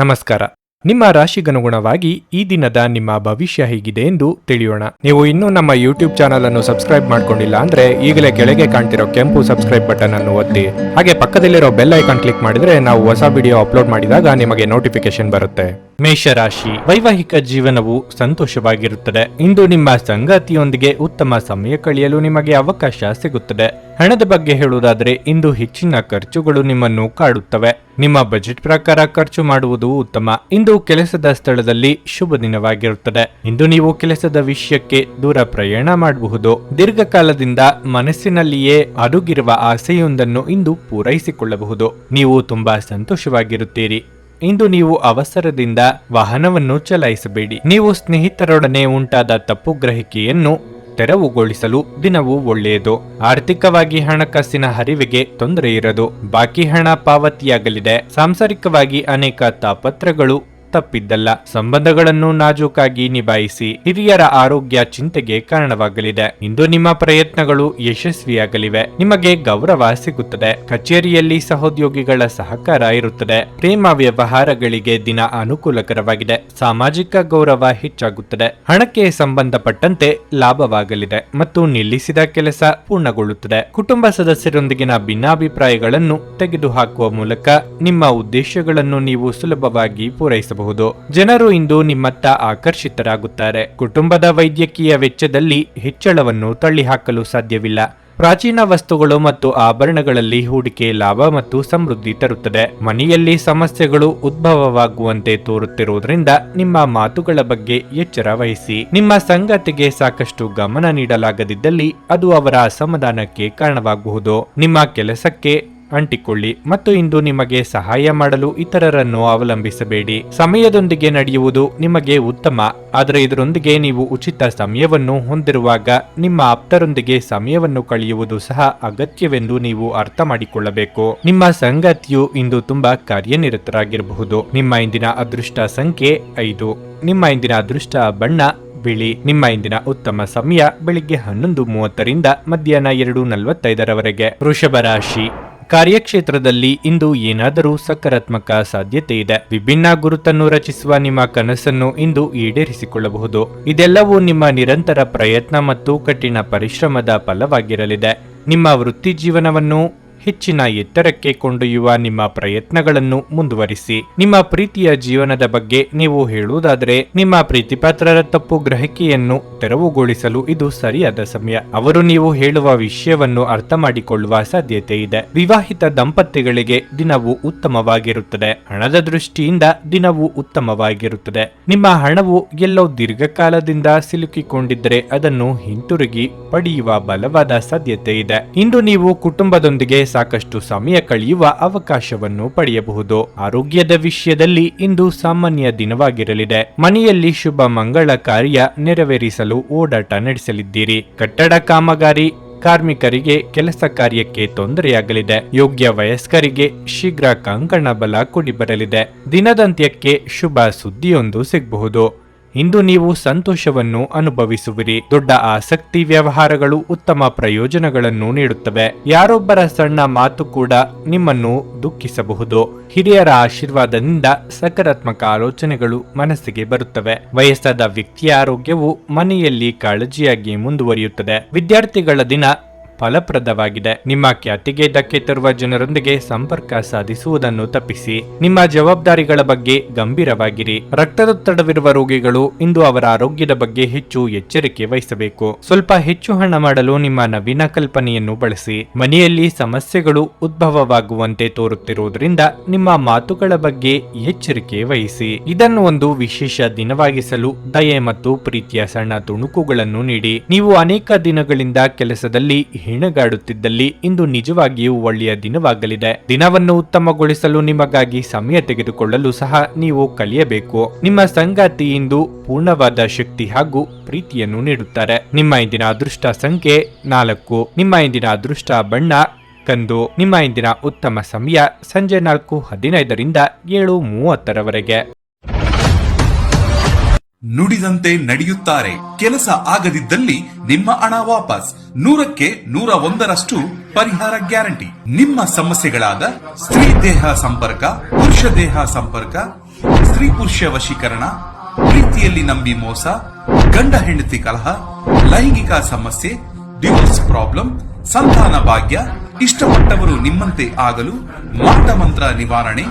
ನಮಸ್ಕಾರ. ನಿಮ್ಮ ರಾಶಿಗನುಗುಣವಾಗಿ ಈ ದಿನದ ನಿಮ್ಮ ಭವಿಷ್ಯ ಹೇಗಿದೆ ಎಂದು ತಿಳಿಯೋಣ. ನೀವು ಇನ್ನೂ ನಮ್ಮ ಯೂಟ್ಯೂಬ್ ಚಾನಲ್ ಅನ್ನು ಸಬ್ಸ್ಕ್ರೈಬ್ ಮಾಡ್ಕೊಂಡಿಲ್ಲ ಅಂದ್ರೆ ಈಗಲೇ ಕೆಳಗೆ ಕಾಣ್ತಿರೋ ಕೆಂಪು ಸಬ್ಸ್ಕ್ರೈಬ್ ಬಟನ್ ಅನ್ನು ಒತ್ತಿ, ಹಾಗೆ ಪಕ್ಕದಲ್ಲಿರೋ ಬೆಲ್ ಐಕಾನ್ ಕ್ಲಿಕ್ ಮಾಡಿದ್ರೆ ನಾವು ಹೊಸ ವಿಡಿಯೋ ಅಪ್ಲೋಡ್ ಮಾಡಿದಾಗ ನಿಮಗೆ ನೋಟಿಫಿಕೇಶನ್ ಬರುತ್ತೆ. ಮೇಷರಾಶಿ, ವೈವಾಹಿಕ ಜೀವನವು ಸಂತೋಷವಾಗಿರುತ್ತದೆ. ಇಂದು ನಿಮ್ಮ ಸಂಗಾತಿಯೊಂದಿಗೆ ಉತ್ತಮ ಸಮಯ ಕಳೆಯಲು ನಿಮಗೆ ಅವಕಾಶ ಸಿಗುತ್ತದೆ. ಹಣದ ಬಗ್ಗೆ ಹೇಳುವುದಾದರೆ ಇಂದು ಹೆಚ್ಚಿನ ಖರ್ಚುಗಳು ನಿಮ್ಮನ್ನು ಕಾಡುತ್ತವೆ. ನಿಮ್ಮ ಬಜೆಟ್ ಪ್ರಕಾರ ಖರ್ಚು ಮಾಡುವುದು ಉತ್ತಮ. ಇಂದು ಕೆಲಸದ ಸ್ಥಳದಲ್ಲಿ ಶುಭ ದಿನವಾಗಿರುತ್ತದೆ. ಇಂದು ನೀವು ಕೆಲಸದ ವಿಷಯಕ್ಕೆ ದೂರ ಪ್ರಯಾಣ ಮಾಡಬಹುದು. ದೀರ್ಘಕಾಲದಿಂದ ಮನಸ್ಸಿನಲ್ಲಿಯೇ ಅಡಗಿರುವ ಆಸೆಯೊಂದನ್ನು ಇಂದು ಪೂರೈಸಿಕೊಳ್ಳಬಹುದು. ನೀವು ತುಂಬಾ ಸಂತೋಷವಾಗಿರುತ್ತೀರಿ. ಇಂದು ನೀವು ಅವಸರದಿಂದ ವಾಹನವನ್ನು ಚಲಾಯಿಸಬೇಡಿ. ನೀವು ಸ್ನೇಹಿತರೊಡನೆ ಉಂಟಾದ ತಪ್ಪು ಗ್ರಹಿಕೆಯನ್ನು ತೆರವುಗೊಳಿಸಲು ದಿನವೂ ಒಳ್ಳೆಯದು. ಆರ್ಥಿಕವಾಗಿ ಹಣಕಾಸಿನ ಹರಿವಿಗೆ ತೊಂದರೆ ಇರದು. ಬಾಕಿ ಹಣ ಪಾವತಿಯಾಗಲಿದೆ. ಸಾಂಸಾರಿಕವಾಗಿ ಅನೇಕ ತಾಪತ್ರಗಳು ತಪ್ಪಿದ್ದಲ್ಲ. ಸಂಬಂಧಗಳನ್ನು ನಾಜೂಕಾಗಿ ನಿಭಾಯಿಸಿ. ಹಿರಿಯರ ಆರೋಗ್ಯ ಚಿಂತೆಗೆ ಕಾರಣವಾಗಲಿದೆ. ಇಂದು ನಿಮ್ಮ ಪ್ರಯತ್ನಗಳು ಯಶಸ್ವಿಯಾಗಲಿವೆ. ನಿಮಗೆ ಗೌರವ ಸಿಗುತ್ತದೆ. ಕಚೇರಿಯಲ್ಲಿ ಸಹೋದ್ಯೋಗಿಗಳ ಸಹಕಾರ ಇರುತ್ತದೆ. ಪ್ರೇಮ ವ್ಯವಹಾರಗಳಿಗೆ ದಿನ ಅನುಕೂಲಕರವಾಗಿದೆ. ಸಾಮಾಜಿಕ ಗೌರವ ಹೆಚ್ಚಾಗುತ್ತದೆ. ಹಣಕ್ಕೆ ಸಂಬಂಧಪಟ್ಟಂತೆ ಲಾಭವಾಗಲಿದೆ ಮತ್ತು ನಿಲ್ಲಿಸಿದ ಕೆಲಸ ಪೂರ್ಣಗೊಳ್ಳುತ್ತದೆ. ಕುಟುಂಬ ಸದಸ್ಯರೊಂದಿಗಿನ ಭಿನ್ನಾಭಿಪ್ರಾಯಗಳನ್ನು ತೆಗೆದುಹಾಕುವ ಮೂಲಕ ನಿಮ್ಮ ಉದ್ದೇಶಗಳನ್ನು ನೀವು ಸುಲಭವಾಗಿ ಪೂರೈಸಬಹುದು. ಜನರು ಇಂದು ನಿಮ್ಮತ್ತ ಆಕರ್ಷಿತರಾಗುತ್ತಾರೆ. ಕುಟುಂಬದ ವೈದ್ಯಕೀಯ ವೆಚ್ಚದಲ್ಲಿ ಹೆಚ್ಚಳವನ್ನು ತಳ್ಳಿಹಾಕಲು ಸಾಧ್ಯವಿಲ್ಲ. ಪ್ರಾಚೀನ ವಸ್ತುಗಳು ಮತ್ತು ಆಭರಣಗಳಲ್ಲಿ ಹೂಡಿಕೆ ಲಾಭ ಮತ್ತು ಸಮೃದ್ಧಿ ತರುತ್ತದೆ. ಮನೆಯಲ್ಲಿ ಸಮಸ್ಯೆಗಳು ಉದ್ಭವವಾಗುವಂತೆ ತೋರುತ್ತಿರುವುದರಿಂದ ನಿಮ್ಮ ಮಾತುಗಳ ಬಗ್ಗೆ ಎಚ್ಚರ ವಹಿಸಿ. ನಿಮ್ಮ ಸಂಗಾತಿಗೆ ಸಾಕಷ್ಟು ಗಮನ ನೀಡಲಾಗದಿದ್ದಲ್ಲಿ ಅದು ಅವರ ಅಸಮಾಧಾನಕ್ಕೆ ಕಾರಣವಾಗಬಹುದು. ನಿಮ್ಮ ಕೆಲಸಕ್ಕೆ ಅಂಟಿಕೊಳ್ಳಿ ಮತ್ತು ಇಂದು ನಿಮಗೆ ಸಹಾಯ ಮಾಡಲು ಇತರರನ್ನು ಅವಲಂಬಿಸಬೇಡಿ. ಸಮಯದೊಂದಿಗೆ ನಡೆಯುವುದು ನಿಮಗೆ ಉತ್ತಮ, ಆದರೆ ಇದರೊಂದಿಗೆ ನೀವು ಉಚಿತ ಸಮಯವನ್ನು ಹೊಂದಿರುವಾಗ ನಿಮ್ಮ ಆಪ್ತರೊಂದಿಗೆ ಸಮಯವನ್ನು ಕಳೆಯುವುದು ಸಹ ಅಗತ್ಯವೆಂದು ನೀವು ಅರ್ಥ ಮಾಡಿಕೊಳ್ಳಬೇಕು. ನಿಮ್ಮ ಸಂಗಾತಿಯು ಇಂದು ತುಂಬಾ ಕಾರ್ಯನಿರತರಾಗಿರಬಹುದು. ನಿಮ್ಮ ಇಂದಿನ ಅದೃಷ್ಟ ಸಂಖ್ಯೆ 5. ನಿಮ್ಮ ಇಂದಿನ ಅದೃಷ್ಟ ಬಣ್ಣ ಬಿಳಿ. ನಿಮ್ಮ ಇಂದಿನ ಉತ್ತಮ ಸಮಯ ಬೆಳಿಗ್ಗೆ 11:30ರಿಂದ ಮಧ್ಯಾಹ್ನ 2:45ರವರೆಗೆ. ವೃಷಭ ರಾಶಿ, ಕಾರ್ಯಕ್ಷೇತ್ರದಲ್ಲಿ ಇಂದು ಏನಾದರೂ ಸಕಾರಾತ್ಮಕ ಸಾಧ್ಯತೆ ಇದೆ. ವಿಭಿನ್ನ ಗುರುತನ್ನು ರಚಿಸುವ ನಿಮ್ಮ ಕನಸನ್ನು ಇಂದು ಈಡೇರಿಸಿಕೊಳ್ಳಬಹುದು. ಇದೆಲ್ಲವೂ ನಿಮ್ಮ ನಿರಂತರ ಪ್ರಯತ್ನ ಮತ್ತು ಕಠಿಣ ಪರಿಶ್ರಮದ ಫಲವಾಗಿರಲಿದೆ. ನಿಮ್ಮ ವೃತ್ತಿ ಜೀವನವನ್ನು ಹೆಚ್ಚಿನ ಎತ್ತರಕ್ಕೆ ಕೊಂಡೊಯ್ಯುವ ನಿಮ್ಮ ಪ್ರಯತ್ನಗಳನ್ನು ಮುಂದುವರಿಸಿ. ನಿಮ್ಮ ಪ್ರೀತಿಯ ಜೀವನದ ಬಗ್ಗೆ ನೀವು ಹೇಳುವುದಾದರೆ ನಿಮ್ಮ ಪ್ರೀತಿಪಾತ್ರರ ತಪ್ಪು ಗ್ರಹಿಕೆಯನ್ನು ತೆರವುಗೊಳಿಸಲು ಇದು ಸರಿಯಾದ ಸಮಯ. ಅವರು ನೀವು ಹೇಳುವ ವಿಷಯವನ್ನು ಅರ್ಥ ಮಾಡಿಕೊಳ್ಳುವ ಸಾಧ್ಯತೆ ಇದೆ. ವಿವಾಹಿತ ದಂಪತಿಗಳಿಗೆ ದಿನವೂ ಉತ್ತಮವಾಗಿರುತ್ತದೆ. ಹಣದ ದೃಷ್ಟಿಯಿಂದ ದಿನವೂ ಉತ್ತಮವಾಗಿರುತ್ತದೆ. ನಿಮ್ಮ ಹಣವು ಎಲ್ಲೋ ದೀರ್ಘಕಾಲದಿಂದ ಸಿಲುಕಿಕೊಂಡಿದ್ದರೆ ಅದನ್ನು ಹಿಂತಿರುಗಿ ಪಡೆಯುವ ಬಲವಾದ ಸಾಧ್ಯತೆ ಇದೆ. ಇಂದು ನೀವು ಕುಟುಂಬದೊಂದಿಗೆ ಸಾಕಷ್ಟು ಸಮಯ ಕಳೆಯುವ ಅವಕಾಶವನ್ನು ಪಡೆಯಬಹುದು. ಆರೋಗ್ಯದ ವಿಷಯದಲ್ಲಿ ಇಂದು ಸಾಮಾನ್ಯ ದಿನವಾಗಿರಲಿದೆ. ಮನೆಯಲ್ಲಿ ಶುಭ ಮಂಗಳ ಕಾರ್ಯ ನೆರವೇರಿಸಲು ಓಡಾಟ ನಡೆಸಲಿದ್ದೀರಿ. ಕಟ್ಟಡ ಕಾಮಗಾರಿ ಕಾರ್ಮಿಕರಿಗೆ ಕೆಲಸ ಕಾರ್ಯಕ್ಕೆ ತೊಂದರೆಯಾಗಲಿದೆ. ಯೋಗ್ಯ ವಯಸ್ಕರಿಗೆ ಶೀಘ್ರ ಕಂಕಣ ಬಲ ಕೂಡಿ ಬರಲಿದೆ. ದಿನದಂತ್ಯಕ್ಕೆ ಶುಭ ಸುದ್ದಿಯೊಂದು ಸಿಗಬಹುದು. ಇಂದು ನೀವು ಸಂತೋಷವನ್ನು ಅನುಭವಿಸುವಿರಿ. ದೊಡ್ಡ ಆಸಕ್ತಿ ವ್ಯವಹಾರಗಳು ಉತ್ತಮ ಪ್ರಯೋಜನಗಳನ್ನು ನೀಡುತ್ತವೆ. ಯಾರೊಬ್ಬರ ಸಣ್ಣ ಮಾತು ಕೂಡ ನಿಮ್ಮನ್ನು ದುಃಖಿಸಬಹುದು. ಹಿರಿಯರ ಆಶೀರ್ವಾದದಿಂದ ಸಕಾರಾತ್ಮಕ ಆಲೋಚನೆಗಳು ಮನಸ್ಸಿಗೆ ಬರುತ್ತವೆ. ವಯಸ್ಸಾದ ವ್ಯಕ್ತಿಯ ಆರೋಗ್ಯವು ಮನೆಯಲ್ಲಿ ಕಾಳಜಿಯಾಗಿ ಮುಂದುವರಿಯುತ್ತದೆ. ವಿದ್ಯಾರ್ಥಿಗಳ ದಿನ ಫಲಪ್ರದವಾಗಿದೆ. ನಿಮ್ಮ ಖ್ಯಾತಿಗೆ ಧಕ್ಕೆ ತರುವ ಜನರೊಂದಿಗೆ ಸಂಪರ್ಕ ಸಾಧಿಸುವುದನ್ನು ತಪ್ಪಿಸಿ. ನಿಮ್ಮ ಜವಾಬ್ದಾರಿಗಳ ಬಗ್ಗೆ ಗಂಭೀರವಾಗಿರಿ. ರಕ್ತದೊತ್ತಡವಿರುವ ರೋಗಿಗಳು ಇಂದು ಅವರ ಆರೋಗ್ಯದ ಬಗ್ಗೆ ಹೆಚ್ಚು ಎಚ್ಚರಿಕೆ ವಹಿಸಬೇಕು. ಸ್ವಲ್ಪ ಹೆಚ್ಚು ಹಣ ಮಾಡಲು ನಿಮ್ಮ ನವೀನ ಕಲ್ಪನೆಯನ್ನು ಬಳಸಿ. ಮನೆಯಲ್ಲಿ ಸಮಸ್ಯೆಗಳು ಉದ್ಭವವಾಗುವಂತೆ ತೋರುತ್ತಿರುವುದರಿಂದ ನಿಮ್ಮ ಮಾತುಗಳ ಬಗ್ಗೆ ಎಚ್ಚರಿಕೆ ವಹಿಸಿ. ಇದನ್ನು ಒಂದು ವಿಶೇಷ ದಿನವಾಗಿಸಲು ದಯೆ ಮತ್ತು ಪ್ರೀತಿಯ ಸಣ್ಣ ತುಣುಕುಗಳನ್ನು ನೀಡಿ. ನೀವು ಅನೇಕ ದಿನಗಳಿಂದ ಕೆಲಸದಲ್ಲಿ ಹೆಣಗಾಡುತ್ತಿದ್ದಲ್ಲಿ ಇಂದು ನಿಜವಾಗಿಯೂ ಒಳ್ಳೆಯ ದಿನವಾಗಲಿದೆ. ದಿನವನ್ನು ಉತ್ತಮಗೊಳಿಸಲು ನಿಮಗಾಗಿ ಸಮಯ ತೆಗೆದುಕೊಳ್ಳಲು ಸಹ ನೀವು ಕಲಿಯಬೇಕು. ನಿಮ್ಮ ಸಂಗಾತಿ ಇಂದು ಪೂರ್ಣವಾದ ಶಕ್ತಿ ಹಾಗೂ ಪ್ರೀತಿಯನ್ನು ನೀಡುತ್ತಾರೆ. ನಿಮ್ಮ ಇಂದಿನ ಅದೃಷ್ಟ ಸಂಖ್ಯೆ 4. ನಿಮ್ಮ ಇಂದಿನ ಅದೃಷ್ಟ ಬಣ್ಣ ಕಂದು. ನಿಮ್ಮ ಇಂದಿನ ಉತ್ತಮ ಸಮಯ ಸಂಜೆ 4:15ರಿಂದ 7:30ರವರೆಗೆ. ನುಡಿದಂತೆ ನಡೆಯುತ್ತಾರೆ. ಕೆಲಸ ಆಗದಿದ್ದಲ್ಲಿ ನಿಮ್ಮ ಹಣ ವಾಪಸ್. 100ಕ್ಕೆ 101ರಷ್ಟು ಪರಿಹಾರ ಗ್ಯಾರಂಟಿ. ನಿಮ್ಮ ಸಮಸ್ಯೆಗಳಾದ ಸ್ತ್ರೀ ದೇಹ ಸಂಪರ್ಕ, ಪುರುಷ ದೇಹ ಸಂಪರ್ಕ, ಸ್ತ್ರೀ ಪುರುಷ ವಶೀಕರಣ, ಪ್ರೀತಿಯಲ್ಲಿ ನಂಬಿ ಮೋಸ, ಗಂಡ ಹೆಂಡತಿ ಕಲಹ, ಲೈಂಗಿಕ ಸಮಸ್ಯೆ, ಡಿವೋರ್ಸ್ ಪ್ರಾಬ್ಲಮ್, ಸಂತಾನ ಭಾಗ್ಯ, ಇಷ್ಟಪಟ್ಟವರು ನಿಮ್ಮಂತೆ ಆಗಲು ಮಾಟ ಮಂತ್ರ ನಿವಾರಣೆ.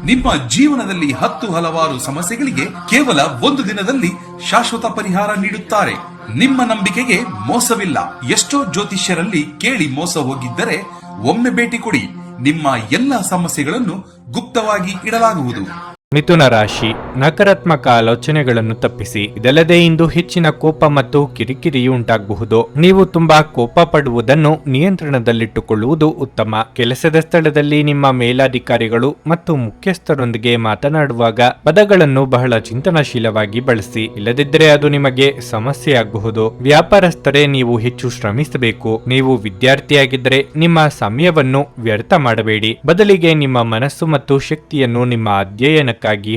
ನಿಮ್ಮ ಜೀವನದಲ್ಲಿ 10 ಹಲವಾರು ಸಮಸ್ಯೆಗಳಿಗೆ ಕೇವಲ 1 ದಿನದಲ್ಲಿ ಶಾಶ್ವತ ಪರಿಹಾರ ನೀಡುತ್ತಾರೆ. ನಿಮ್ಮ ನಂಬಿಕೆಗೆ ಮೋಸವಿಲ್ಲ. ಎಷ್ಟೋ ಜ್ಯೋತಿಷ್ಯರಲ್ಲಿ ಕೇಳಿ ಮೋಸ ಹೋಗಿದ್ದರೆ ಒಮ್ಮೆ ಭೇಟಿ ಕೊಡಿ. ನಿಮ್ಮ ಎಲ್ಲ ಸಮಸ್ಯೆಗಳನ್ನು ಗುಪ್ತವಾಗಿ ಇಡಲಾಗುವುದು. ಮಿಥುನ ರಾಶಿ, ನಕಾರಾತ್ಮಕ ಆಲೋಚನೆಗಳನ್ನು ತಪ್ಪಿಸಿ. ಇದಲ್ಲದೆ ಇಂದು ಹೆಚ್ಚಿನ ಕೋಪ ಮತ್ತು ಕಿರಿಕಿರಿಯು ಉಂಟಾಗಬಹುದು. ನೀವು ತುಂಬಾ ಕೋಪ ಪಡುವುದನ್ನು ನಿಯಂತ್ರಣದಲ್ಲಿಟ್ಟುಕೊಳ್ಳುವುದು ಉತ್ತಮ. ಕೆಲಸದ ಸ್ಥಳದಲ್ಲಿ ನಿಮ್ಮ ಮೇಲಾಧಿಕಾರಿಗಳು ಮತ್ತು ಮುಖ್ಯಸ್ಥರೊಂದಿಗೆ ಮಾತನಾಡುವಾಗ ಪದಗಳನ್ನು ಬಹಳ ಚಿಂತನಶೀಲವಾಗಿ ಬಳಸಿ, ಇಲ್ಲದಿದ್ದರೆ ಅದು ನಿಮಗೆ ಸಮಸ್ಯೆಯಾಗಬಹುದು. ವ್ಯಾಪಾರಸ್ಥರೇ, ನೀವು ಹೆಚ್ಚು ಶ್ರಮಿಸಬೇಕು. ನೀವು ವಿದ್ಯಾರ್ಥಿಯಾಗಿದ್ದರೆ ನಿಮ್ಮ ಸಮಯವನ್ನು ವ್ಯರ್ಥ ಮಾಡಬೇಡಿ. ಬದಲಿಗೆ ನಿಮ್ಮ ಮನಸ್ಸು ಮತ್ತು ಶಕ್ತಿಯನ್ನು ನಿಮ್ಮ ಅಧ್ಯಯನ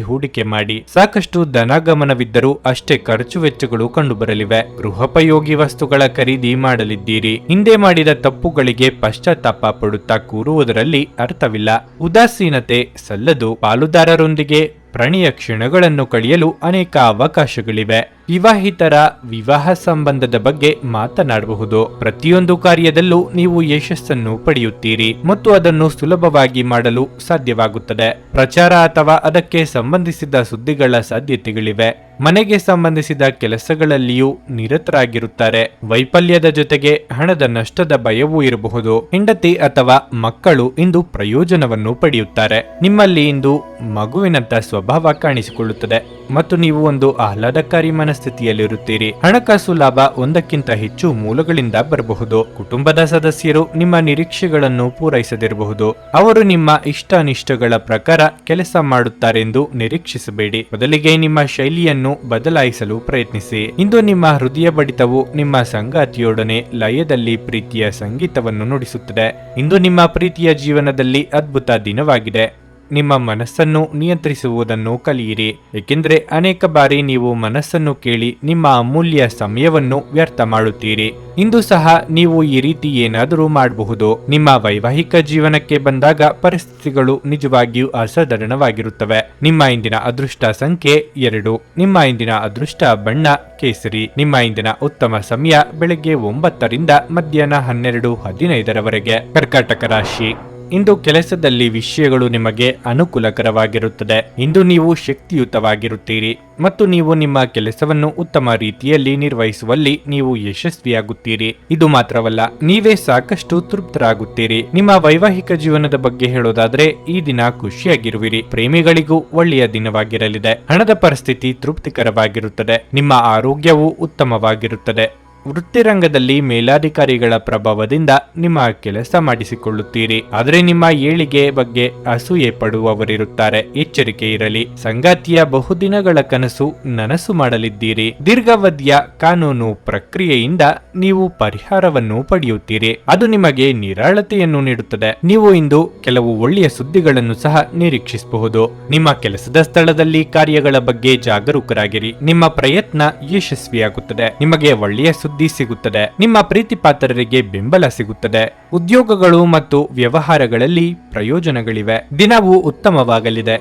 ಹೂಡಿಕೆ ಮಾಡಿ. ಸಾಕಷ್ಟು ಧನಾಗಮನವಿದ್ದರೂ ಅಷ್ಟೇ ಖರ್ಚು ವೆಚ್ಚಗಳು ಕಂಡುಬರಲಿವೆ. ಗೃಹೋಪಯೋಗಿ ವಸ್ತುಗಳ ಖರೀದಿ ಮಾಡಲಿದ್ದೀರಿ. ಹಿಂದೆ ಮಾಡಿದ ತಪ್ಪುಗಳಿಗೆ ಪಶ್ಚಾತ್ತಾಪ ಪಡುತ್ತಾ ಕೂರುವುದರಲ್ಲಿ ಅರ್ಥವಿಲ್ಲ. ಉದಾಸೀನತೆ ಸಲ್ಲದು. ಪಾಲುದಾರರೊಂದಿಗೆ ಪ್ರಣಯ ಕ್ಷಣಗಳನ್ನು ಕಳೆಯಲು ಅನೇಕ ಅವಕಾಶಗಳಿವೆ. ವಿವಾಹಿತರ ವಿವಾಹ ಸಂಬಂಧದ ಬಗ್ಗೆ ಮಾತನಾಡಬಹುದು. ಪ್ರತಿಯೊಂದು ಕಾರ್ಯದಲ್ಲೂ ನೀವು ಯಶಸ್ಸನ್ನು ಪಡೆಯುತ್ತೀರಿ ಮತ್ತು ಅದನ್ನು ಸುಲಭವಾಗಿ ಮಾಡಲು ಸಾಧ್ಯವಾಗುತ್ತದೆ. ಪ್ರಚಾರ ಅಥವಾ ಅದಕ್ಕೆ ಸಂಬಂಧಿಸಿದ ಸುದ್ದಿಗಳ ಸಾಧ್ಯತೆಗಳಿವೆ. ಮನೆಗೆ ಸಂಬಂಧಿಸಿದ ಕೆಲಸಗಳಲ್ಲಿಯೂ ನಿರತರಾಗಿರುತ್ತಾರೆ. ವೈಫಲ್ಯದ ಜೊತೆಗೆ ಹಣದ ನಷ್ಟದ ಭಯವೂ ಇರಬಹುದು. ಹೆಂಡತಿ ಅಥವಾ ಮಕ್ಕಳು ಇಂದು ಪ್ರಯೋಜನವನ್ನು ಪಡೆಯುತ್ತಾರೆ. ನಿಮ್ಮಲ್ಲಿ ಇಂದು ಮಗುವಿನಂತ ಸ್ವಭಾವ ಕಾಣಿಸಿಕೊಳ್ಳುತ್ತದೆ ಮತ್ತು ನೀವು ಒಂದು ಆಹ್ಲಾದಕಾರಿ ಮನಸ್ಥಿತಿಯಲ್ಲಿರುತ್ತೀರಿ. ಹಣಕಾಸು ಲಾಭ ಒಂದಕ್ಕಿಂತ ಹೆಚ್ಚು ಮೂಲಗಳಿಂದ ಬರಬಹುದು. ಕುಟುಂಬದ ಸದಸ್ಯರು ನಿಮ್ಮ ನಿರೀಕ್ಷೆಗಳನ್ನು ಪೂರೈಸದಿರಬಹುದು. ಅವರು ನಿಮ್ಮ ಇಷ್ಟಾನಿಷ್ಟಗಳ ಪ್ರಕಾರ ಕೆಲಸ ಮಾಡುತ್ತಾರೆಂದು ನಿರೀಕ್ಷಿಸಬೇಡಿ. ಬದಲಿಗೆ ನಿಮ್ಮ ಶೈಲಿಯನ್ನು ಬದಲಾಯಿಸಲು ಪ್ರಯತ್ನಿಸಿ. ಇಂದು ನಿಮ್ಮ ಹೃದಯ ಬಡಿತವು ನಿಮ್ಮ ಸಂಗಾತಿಯೊಡನೆ ಲಯದಲ್ಲಿ ಪ್ರೀತಿಯ ಸಂಗೀತವನ್ನು ನುಡಿಸುತ್ತದೆ. ಇಂದು ನಿಮ್ಮ ಪ್ರೀತಿಯ ಜೀವನದಲ್ಲಿ ಅದ್ಭುತ ದಿನವಾಗಿದೆ. ನಿಮ್ಮ ಮನಸ್ಸನ್ನು ನಿಯಂತ್ರಿಸುವುದನ್ನು ಕಲಿಯಿರಿ, ಏಕೆಂದರೆ ಅನೇಕ ಬಾರಿ ನೀವು ಮನಸ್ಸನ್ನು ಕೇಳಿ ನಿಮ್ಮ ಅಮೂಲ್ಯ ಸಮಯವನ್ನು ವ್ಯರ್ಥ ಮಾಡುತ್ತೀರಿ. ಇಂದು ಸಹ ನೀವು ಈ ರೀತಿ ಏನಾದರೂ ಮಾಡಬಹುದು. ನಿಮ್ಮ ವೈವಾಹಿಕ ಜೀವನಕ್ಕೆ ಬಂದಾಗ ಪರಿಸ್ಥಿತಿಗಳು ನಿಜವಾಗಿಯೂ ಅಸಾಧಾರಣವಾಗಿರುತ್ತವೆ. ನಿಮ್ಮ ಇಂದಿನ ಅದೃಷ್ಟ ಸಂಖ್ಯೆ 2. ನಿಮ್ಮ ಇಂದಿನ ಅದೃಷ್ಟ ಬಣ್ಣ ಕೇಸರಿ. ನಿಮ್ಮ ಇಂದಿನ ಉತ್ತಮ ಸಮಯ ಬೆಳಗ್ಗೆ 9 ರಿಂದ ಮಧ್ಯಾಹ್ನ 12:15 ಕರ್ಕಾಟಕ ರಾಶಿ, ಇಂದು ಕೆಲಸದಲ್ಲಿ ವಿಷಯಗಳು ನಿಮಗೆ ಅನುಕೂಲಕರವಾಗಿರುತ್ತದೆ. ಇಂದು ನೀವು ಶಕ್ತಿಯುತವಾಗಿರುತ್ತೀರಿ ಮತ್ತು ನೀವು ನಿಮ್ಮ ಕೆಲಸವನ್ನು ಉತ್ತಮ ರೀತಿಯಲ್ಲಿ ನಿರ್ವಹಿಸುವಲ್ಲಿ ನೀವು ಯಶಸ್ವಿಯಾಗುತ್ತೀರಿ. ಇದು ಮಾತ್ರವಲ್ಲ, ನೀವೇ ಸಾಕಷ್ಟು ತೃಪ್ತರಾಗುತ್ತೀರಿ. ನಿಮ್ಮ ವೈವಾಹಿಕ ಜೀವನದ ಬಗ್ಗೆ ಹೇಳೋದಾದ್ರೆ ಈ ದಿನ ಖುಷಿಯಾಗಿರುವಿರಿ. ಪ್ರೇಮಿಗಳಿಗೂ ಒಳ್ಳೆಯ ದಿನವಾಗಿರಲಿದೆ. ಹಣದ ಪರಿಸ್ಥಿತಿ ತೃಪ್ತಿಕರವಾಗಿರುತ್ತದೆ. ನಿಮ್ಮ ಆರೋಗ್ಯವು ಉತ್ತಮವಾಗಿರುತ್ತದೆ. ವೃತ್ತಿರಂಗದಲ್ಲಿ ಮೇಲಾಧಿಕಾರಿಗಳ ಪ್ರಭಾವದಿಂದ ನಿಮ್ಮ ಕೆಲಸ ಮಾಡಿಸಿಕೊಳ್ಳುತ್ತೀರಿ. ಆದರೆ ನಿಮ್ಮ ಏಳಿಗೆ ಬಗ್ಗೆ ಅಸೂಯೆ ಪಡುವವರಿರುತ್ತಾರೆ. ಎಚ್ಚರಿಕೆ ಇರಲಿ. ಸಂಗಾತಿಯ ಬಹುದಿನಗಳ ಕನಸು ನನಸು ಮಾಡಲಿದ್ದೀರಿ. ದೀರ್ಘಾವಧಿಯ ಕಾನೂನು ಪ್ರಕ್ರಿಯೆಯಿಂದ ನೀವು ಪರಿಹಾರವನ್ನು ಪಡೆಯುತ್ತೀರಿ. ಅದು ನಿಮಗೆ ನಿರಾಳತೆಯನ್ನು ನೀಡುತ್ತದೆ. ನೀವು ಇಂದು ಕೆಲವು ಒಳ್ಳೆಯ ಸುದ್ದಿಗಳನ್ನು ಸಹ ನಿರೀಕ್ಷಿಸಬಹುದು. ನಿಮ್ಮ ಕೆಲಸದ ಸ್ಥಳದಲ್ಲಿ ಕಾರ್ಯಗಳ ಬಗ್ಗೆ ಜಾಗರೂಕರಾಗಿರಿ. ನಿಮ್ಮ ಪ್ರಯತ್ನ ಯಶಸ್ವಿಯಾಗುತ್ತದೆ. ನಿಮಗೆ ಒಳ್ಳೆಯ ಸುದ್ದಿ ಸಿಗುತ್ತದೆ. ನಿಮ್ಮ ಪ್ರೀತಿ ಪಾತ್ರರಿಗೆ ಬೆಂಬಲ ಸಿಗುತ್ತದೆ. ಉದ್ಯೋಗಗಳು ಮತ್ತು ವ್ಯವಹಾರಗಳಲ್ಲಿ ಪ್ರಯೋಜನಗಳಿವೆ. ದಿನವೂ ಉತ್ತಮವಾಗಲಿದೆ.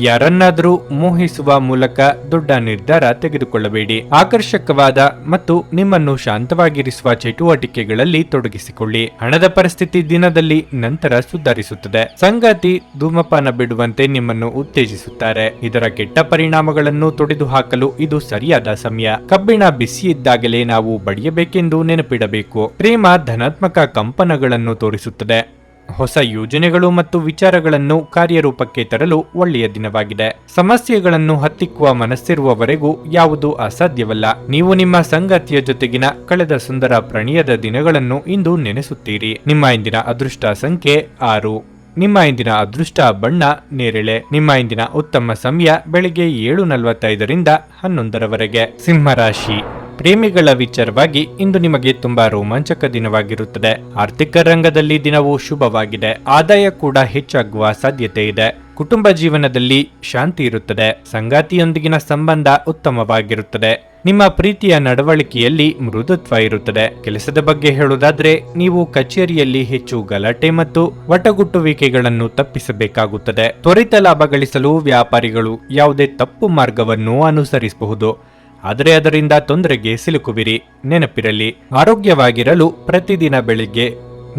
ಯಾರನ್ನಾದರೂ ಮೋಹಿಸುವ ಮೂಲಕ ದೊಡ್ಡ ನಿರ್ಧಾರ ತೆಗೆದುಕೊಳ್ಳಬೇಡಿ. ಆಕರ್ಷಕವಾದ ಮತ್ತು ನಿಮ್ಮನ್ನು ಶಾಂತವಾಗಿರಿಸುವ ಚಟುವಟಿಕೆಗಳಲ್ಲಿ ತೊಡಗಿಸಿಕೊಳ್ಳಿ. ಹಣದ ಪರಿಸ್ಥಿತಿ ದಿನದಲ್ಲಿ ನಂತರ ಸುಧಾರಿಸುತ್ತದೆ. ಸಂಗಾತಿ ಧೂಮಪಾನ ಬಿಡುವಂತೆ ನಿಮ್ಮನ್ನು ಉತ್ತೇಜಿಸುತ್ತಾರೆ. ಇದರ ಕೆಟ್ಟ ಪರಿಣಾಮಗಳನ್ನು ತೊಡೆದುಹಾಕಲು ಇದು ಸರಿಯಾದ ಸಮಯ. ಕಬ್ಬಿಣ ಬಿಸಿ ಇದ್ದಾಗಲೇ ನಾವು ಬಡಿಯಬೇಕೆಂದು ನೆನಪಿಡಬೇಕು. ಪ್ರೇಮ ಧನಾತ್ಮಕ ಕಂಪನಗಳನ್ನು ತೋರಿಸುತ್ತದೆ. ಹೊಸ ಯೋಜನೆಗಳು ಮತ್ತು ವಿಚಾರಗಳನ್ನು ಕಾರ್ಯರೂಪಕ್ಕೆ ತರಲು ಒಳ್ಳೆಯ ದಿನವಾಗಿದೆ. ಸಮಸ್ಯೆಗಳನ್ನು ಹತ್ತಿಕ್ಕುವ ಮನಸ್ಸಿರುವವರೆಗೂ ಯಾವುದೂ ಅಸಾಧ್ಯವಲ್ಲ. ನೀವು ನಿಮ್ಮ ಸಂಗಾತಿಯ ಜೊತೆಗಿನ ಕಳೆದ ಸುಂದರ ಪ್ರಣಯದ ದಿನಗಳನ್ನು ಇಂದು ನೆನೆಸುತ್ತೀರಿ. ನಿಮ್ಮ ಇಂದಿನ ಅದೃಷ್ಟ ಸಂಖ್ಯೆ 6. ನಿಮ್ಮ ಇಂದಿನ ಅದೃಷ್ಟ ಬಣ್ಣ ನೇರಳೆ. ನಿಮ್ಮ ಇಂದಿನ ಉತ್ತಮ ಸಮಯ ಬೆಳಿಗ್ಗೆ 7:45 ರಿಂದ 11 ಸಿಂಹರಾಶಿ, ಪ್ರೇಮಿಗಳ ವಿಚಾರವಾಗಿ ಇಂದು ನಿಮಗೆ ತುಂಬಾ ರೋಮಾಂಚಕ ದಿನವಾಗಿರುತ್ತದೆ. ಆರ್ಥಿಕ ರಂಗದಲ್ಲಿ ದಿನವೂ ಶುಭವಾಗಿದೆ. ಆದಾಯ ಕೂಡ ಹೆಚ್ಚಾಗುವ ಸಾಧ್ಯತೆ ಇದೆ. ಕುಟುಂಬ ಜೀವನದಲ್ಲಿ ಶಾಂತಿ ಇರುತ್ತದೆ. ಸಂಗಾತಿಯೊಂದಿಗಿನ ಸಂಬಂಧ ಉತ್ತಮವಾಗಿರುತ್ತದೆ. ನಿಮ್ಮ ಪ್ರೀತಿಯ ನಡವಳಿಕೆಯಲ್ಲಿ ಮೃದುತ್ವ ಇರುತ್ತದೆ. ಕೆಲಸದ ಬಗ್ಗೆ ಹೇಳುವುದಾದ್ರೆ, ನೀವು ಕಚೇರಿಯಲ್ಲಿ ಹೆಚ್ಚು ಗಲಾಟೆ ಮತ್ತು ವಟಗುಟ್ಟುವಿಕೆಗಳನ್ನು ತಪ್ಪಿಸಬೇಕಾಗುತ್ತದೆ. ತ್ವರಿತ ಲಾಭ ಗಳಿಸಲು ವ್ಯಾಪಾರಿಗಳು ಯಾವುದೇ ತಪ್ಪು ಮಾರ್ಗವನ್ನು ಅನುಸರಿಸಬಹುದು, ಆದರೆ ಅದರಿಂದ ತೊಂದರೆಗೆ ಸಿಲುಕುವಿರಿ. ನೆನಪಿರಲಿ, ಆರೋಗ್ಯವಾಗಿರಲು ಪ್ರತಿದಿನ ಬೆಳಿಗ್ಗೆ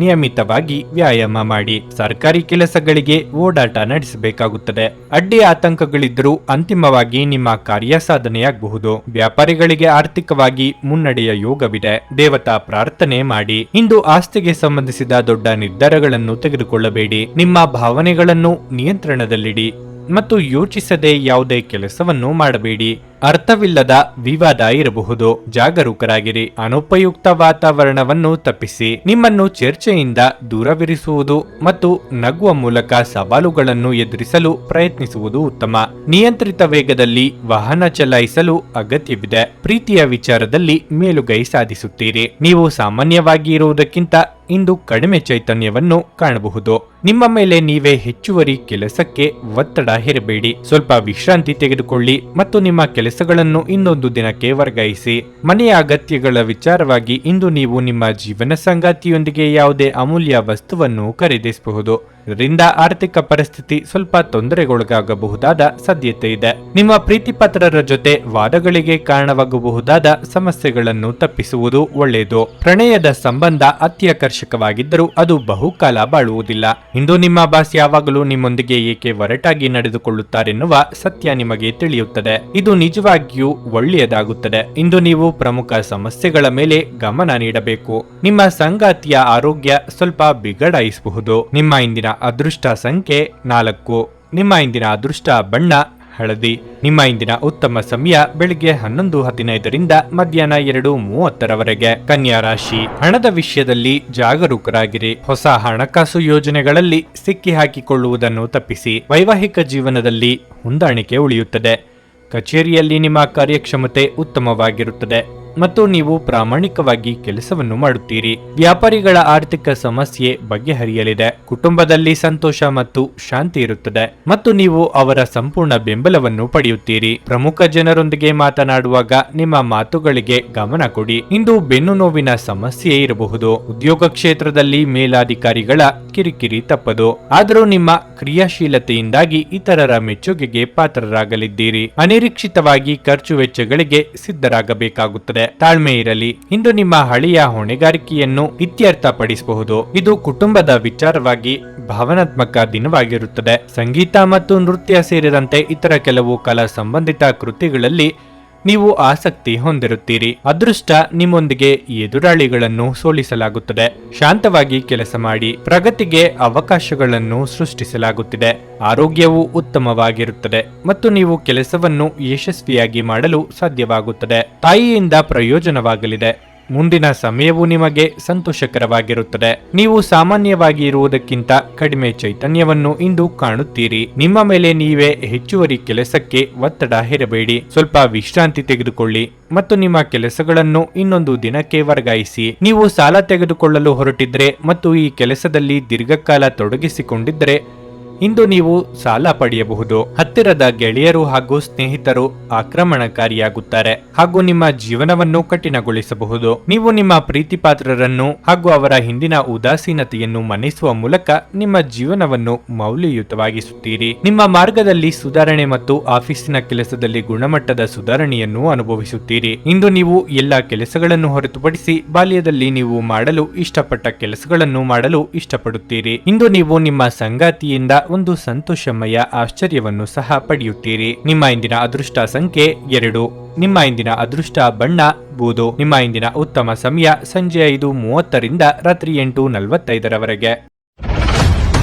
ನಿಯಮಿತವಾಗಿ ವ್ಯಾಯಾಮ ಮಾಡಿ. ಸರ್ಕಾರಿ ಕೆಲಸಗಳಿಗೆ ಓಡಾಟ ನಡೆಸಬೇಕಾಗುತ್ತದೆ. ಅಡ್ಡಿ ಆತಂಕಗಳಿದ್ದರೂ ಅಂತಿಮವಾಗಿ ನಿಮ್ಮ ಕಾರ್ಯ ಸಾಧನೆಯಾಗಬಹುದು. ವ್ಯಾಪಾರಿಗಳಿಗೆ ಆರ್ಥಿಕವಾಗಿ ಮುನ್ನಡೆಯ ಯೋಗವಿದೆ. ದೇವತಾ ಪ್ರಾರ್ಥನೆ ಮಾಡಿ. ಇಂದು ಆಸ್ತಿಗೆ ಸಂಬಂಧಿಸಿದ ದೊಡ್ಡ ನಿರ್ಧಾರಗಳನ್ನು ತೆಗೆದುಕೊಳ್ಳಬೇಡಿ. ನಿಮ್ಮ ಭಾವನೆಗಳನ್ನು ನಿಯಂತ್ರಣದಲ್ಲಿಡಿ ಮತ್ತು ಯೋಚಿಸದೆ ಯಾವುದೇ ಕೆಲಸವನ್ನು ಮಾಡಬೇಡಿ. ಅರ್ಥವಿಲ್ಲದ ವಿವಾದ ಇರಬಹುದು, ಜಾಗರೂಕರಾಗಿರಿ. ಅನುಪಯುಕ್ತ ವಾತಾವರಣವನ್ನು ತಪ್ಪಿಸಿ. ನಿಮ್ಮನ್ನು ಚರ್ಚೆಯಿಂದ ದೂರವಿರಿಸುವುದು ಮತ್ತು ನಗುವ ಮೂಲಕ ಸವಾಲುಗಳನ್ನು ಎದುರಿಸಲು ಪ್ರಯತ್ನಿಸುವುದು ಉತ್ತಮ. ನಿಯಂತ್ರಿತ ವೇಗದಲ್ಲಿ ವಾಹನ ಚಲಾಯಿಸಲು ಅಗತ್ಯವಿದೆ. ಪ್ರೀತಿಯ ವಿಚಾರದಲ್ಲಿ ಮೇಲುಗೈ ಸಾಧಿಸುತ್ತೀರಿ. ನೀವು ಸಾಮಾನ್ಯವಾಗಿ ಇರುವುದಕ್ಕಿಂತ ಇಂದು ಕಡಿಮೆ ಚೈತನ್ಯವನ್ನು ಕಾಣಬಹುದು. ನಿಮ್ಮ ಮೇಲೆ ನೀವೇ ಹೆಚ್ಚುವರಿ ಕೆಲಸಕ್ಕೆ ಒತ್ತಡ ಹೇರಬೇಡಿ. ಸ್ವಲ್ಪ ವಿಶ್ರಾಂತಿ ತೆಗೆದುಕೊಳ್ಳಿ ಮತ್ತು ನಿಮ್ಮ ಕೆಲಸಗಳನ್ನು ಇನ್ನೊಂದು ದಿನಕ್ಕೆ ವರ್ಗಾಯಿಸಿ. ಮನೆಯ ಅಗತ್ಯಗಳ ವಿಚಾರವಾಗಿ ಇಂದು ನೀವು ನಿಮ್ಮ ಜೀವನ ಸಂಗಾತಿಯೊಂದಿಗೆ ಯಾವುದೇ ಅಮೂಲ್ಯ ವಸ್ತುವನ್ನು ಖರೀದಿಸಬಹುದು. ಇದರಿಂದ ಆರ್ಥಿಕ ಪರಿಸ್ಥಿತಿ ಸ್ವಲ್ಪ ತೊಂದರೆಗೊಳಗಾಗಬಹುದಾದ ಸಾಧ್ಯತೆ ಇದೆ. ನಿಮ್ಮ ಪ್ರೀತಿಪಾತ್ರರ ಜೊತೆ ವಾದಗಳಿಗೆ ಕಾರಣವಾಗಬಹುದಾದ ಸಮಸ್ಯೆಗಳನ್ನು ತಪ್ಪಿಸುವುದು ಒಳ್ಳೆಯದು. ಪ್ರಣಯದ ಸಂಬಂಧ ಅತ್ಯಾಕರ್ಷಕವಾಗಿದ್ದರೂ ಅದು ಬಹುಕಾಲ ಬಾಳುವುದಿಲ್ಲ. ಇಂದು ನಿಮ್ಮ ಬಾಸ್ ಯಾವಾಗಲೂ ನಿಮ್ಮೊಂದಿಗೆ ಏಕೆ ಒರಟಾಗಿ ನಡೆದುಕೊಳ್ಳುತ್ತಾರೆನ್ನುವ ಸತ್ಯ ನಿಮಗೆ ತಿಳಿಯುತ್ತದೆ. ಇದು ನಿಜವಾಗಿಯೂ ಒಳ್ಳೆಯದಾಗುತ್ತದೆ. ಇಂದು ನೀವು ಪ್ರಮುಖ ಸಮಸ್ಯೆಗಳ ಮೇಲೆ ಗಮನ ನೀಡಬೇಕು. ನಿಮ್ಮ ಸಂಗಾತಿಯ ಆರೋಗ್ಯ ಸ್ವಲ್ಪ ಬಿಗಡಾಯಿಸಬಹುದು. ನಿಮ್ಮ ಇಂದಿನ ಅದೃಷ್ಟ ಸಂಖ್ಯೆ 4. ನಿಮ್ಮ ಇಂದಿನ ಅದೃಷ್ಟ ಬಣ್ಣ ಹಳದಿ. ನಿಮ್ಮ ಇಂದಿನ ಉತ್ತಮ ಸಮಯ ಬೆಳಿಗ್ಗೆ 11:15ರಿಂದ ಮಧ್ಯಾಹ್ನ 2:30ರವರೆಗೆ. ಕನ್ಯಾ ರಾಶಿ. ಹಣದ ವಿಷಯದಲ್ಲಿ ಜಾಗರೂಕರಾಗಿರಿ. ಹೊಸ ಹಣಕಾಸು ಯೋಜನೆಗಳಲ್ಲಿ ಸಿಕ್ಕಿ ಹಾಕಿಕೊಳ್ಳುವುದನ್ನು ತಪ್ಪಿಸಿ. ವೈವಾಹಿಕ ಜೀವನದಲ್ಲಿ ಹೊಂದಾಣಿಕೆ ಉಳಿಯುತ್ತದೆ. ಕಚೇರಿಯಲ್ಲಿ ನಿಮ್ಮ ಕಾರ್ಯಕ್ಷಮತೆ ಉತ್ತಮವಾಗಿರುತ್ತದೆ ಮತ್ತು ನೀವು ಪ್ರಾಮಾಣಿಕವಾಗಿ ಕೆಲಸವನ್ನು ಮಾಡುತ್ತೀರಿ. ವ್ಯಾಪಾರಿಗಳ ಆರ್ಥಿಕ ಸಮಸ್ಯೆ ಬಗೆಹರಿಯಲಿದೆ. ಕುಟುಂಬದಲ್ಲಿ ಸಂತೋಷ ಮತ್ತು ಶಾಂತಿ ಇರುತ್ತದೆ ಮತ್ತು ನೀವು ಅವರ ಸಂಪೂರ್ಣ ಬೆಂಬಲವನ್ನು ಪಡೆಯುತ್ತೀರಿ. ಪ್ರಮುಖ ಜನರೊಂದಿಗೆ ಮಾತನಾಡುವಾಗ ನಿಮ್ಮ ಮಾತುಗಳಿಗೆ ಗಮನ ಕೊಡಿ. ಇಂದು ಬೆನ್ನು ನೋವಿನ ಸಮಸ್ಯೆ ಇರಬಹುದು. ಉದ್ಯೋಗ ಕ್ಷೇತ್ರದಲ್ಲಿ ಮೇಲಾಧಿಕಾರಿಗಳ ಕಿರಿಕಿರಿ ತಪ್ಪದು. ಆದರೂ ನಿಮ್ಮ ಕ್ರಿಯಾಶೀಲತೆಯಿಂದಾಗಿ ಇತರರ ಮೆಚ್ಚುಗೆಗೆ ಪಾತ್ರರಾಗಲಿದ್ದೀರಿ. ಅನಿರೀಕ್ಷಿತವಾಗಿ ಖರ್ಚು ವೆಚ್ಚಗಳಿಗೆ ಸಿದ್ಧರಾಗಬೇಕಾಗುತ್ತದೆ. ತಾಳ್ಮೆ ಇರಲಿ. ಇಂದು ನಿಮ್ಮ ಹಳೆಯ ಹೊಣೆಗಾರಿಕೆಯನ್ನು ಇತ್ಯರ್ಥಪಡಿಸಬಹುದು. ಇದು ಕುಟುಂಬದ ವಿಚಾರವಾಗಿ ಭಾವನಾತ್ಮಕ ದಿನವಾಗಿರುತ್ತದೆ. ಸಂಗೀತ ಮತ್ತು ನೃತ್ಯ ಸೇರಿದಂತೆ ಇತರ ಕೆಲವು ಕಲಾ ಸಂಬಂಧಿತ ಕೃತಿಗಳಲ್ಲಿ ನೀವು ಆಸಕ್ತಿ ಹೊಂದಿರುತ್ತೀರಿ. ಅದೃಷ್ಟ ನಿಮ್ಮೊಂದಿಗೆ ಎದುರಾಳಿಗಳನ್ನು ಸೋಲಿಸಲಾಗುತ್ತದೆ. ಶಾಂತವಾಗಿ ಕೆಲಸ ಮಾಡಿ. ಪ್ರಗತಿಗೆ ಅವಕಾಶಗಳನ್ನು ಸೃಷ್ಟಿಸಲಾಗುತ್ತಿದೆ. ಆರೋಗ್ಯವು ಉತ್ತಮವಾಗಿರುತ್ತದೆ ಮತ್ತು ನೀವು ಕೆಲಸವನ್ನು ಯಶಸ್ವಿಯಾಗಿ ಮಾಡಲು ಸಾಧ್ಯವಾಗುತ್ತದೆ. ತಾಯಿಯಿಂದ ಪ್ರಯೋಜನವಾಗಲಿದೆ. ಮುಂದಿನ ಸಮಯವು ನಿಮಗೆ ಸಂತೋಷಕರವಾಗಿರುತ್ತದೆ. ನೀವು ಸಾಮಾನ್ಯವಾಗಿ ಇರುವುದಕ್ಕಿಂತ ಕಡಿಮೆ ಚೈತನ್ಯವನ್ನು ಇಂದು ಕಾಣುತ್ತೀರಿ. ನಿಮ್ಮ ಮೇಲೆ ನೀವೇ ಹೆಚ್ಚುವರಿ ಕೆಲಸಕ್ಕೆ ಒತ್ತಡ ಹೇರಬೇಡಿ. ಸ್ವಲ್ಪ ವಿಶ್ರಾಂತಿ ತೆಗೆದುಕೊಳ್ಳಿ ಮತ್ತು ನಿಮ್ಮ ಕೆಲಸಗಳನ್ನು ಇನ್ನೊಂದು ದಿನಕ್ಕೆ ವರ್ಗಾಯಿಸಿ. ನೀವು ಸಾಲ ತೆಗೆದುಕೊಳ್ಳಲು ಹೊರಟಿದ್ರೆ ಮತ್ತು ಈ ಕೆಲಸದಲ್ಲಿ ದೀರ್ಘಕಾಲ ತೊಡಗಿಸಿಕೊಂಡಿದ್ದರೆ ಇಂದು ನೀವು ಸಾಲ ಪಡೆಯಬಹುದು. ಹತ್ತಿರದ ಗೆಳೆಯರು ಹಾಗೂ ಸ್ನೇಹಿತರು ಆಕ್ರಮಣಕಾರಿಯಾಗುತ್ತಾರೆ ಹಾಗೂ ನಿಮ್ಮ ಜೀವನವನ್ನು ಕಠಿಣಗೊಳಿಸಬಹುದು. ನೀವು ನಿಮ್ಮ ಪ್ರೀತಿಪಾತ್ರರನ್ನು ಹಾಗೂ ಅವರ ಹಿಂದಿನ ಉದಾಸೀನತೆಯನ್ನು ಮನ್ನಿಸುವ ಮೂಲಕ ನಿಮ್ಮ ಜೀವನವನ್ನು ಮೌಲ್ಯಯುತವಾಗಿಸುತ್ತೀರಿ. ನಿಮ್ಮ ಮಾರ್ಗದಲ್ಲಿ ಸುಧಾರಣೆ ಮತ್ತು ಆಫೀಸಿನ ಕೆಲಸದಲ್ಲಿ ಗುಣಮಟ್ಟದ ಸುಧಾರಣೆಯನ್ನು ಅನುಭವಿಸುತ್ತೀರಿ. ಇಂದು ನೀವು ಎಲ್ಲ ಕೆಲಸಗಳನ್ನು ಹೊರತುಪಡಿಸಿ ಬಾಲ್ಯದಲ್ಲಿ ನೀವು ಮಾಡಲು ಇಷ್ಟಪಟ್ಟ ಕೆಲಸಗಳನ್ನು ಮಾಡಲು ಇಷ್ಟಪಡುತ್ತೀರಿ. ಇಂದು ನೀವು ನಿಮ್ಮ ಸಂಗಾತಿಯಿಂದ ಒಂದು ಸಂತೋಷಮಯ ಆಶ್ಚರ್ಯವನ್ನು ಸಹ ಪಡೆಯುತ್ತೀರಿ. ನಿಮ್ಮ ಇಂದಿನ ಅದೃಷ್ಟ ಸಂಖ್ಯೆ 2. ನಿಮ್ಮ ಇಂದಿನ ಅದೃಷ್ಟ ಬಣ್ಣ ಬೂದು. ನಿಮ್ಮ ಇಂದಿನ ಉತ್ತಮ ಸಮಯ ಸಂಜೆ 5:30ರಿಂದ ರಾತ್ರಿ 8:45ರವರೆಗೆ.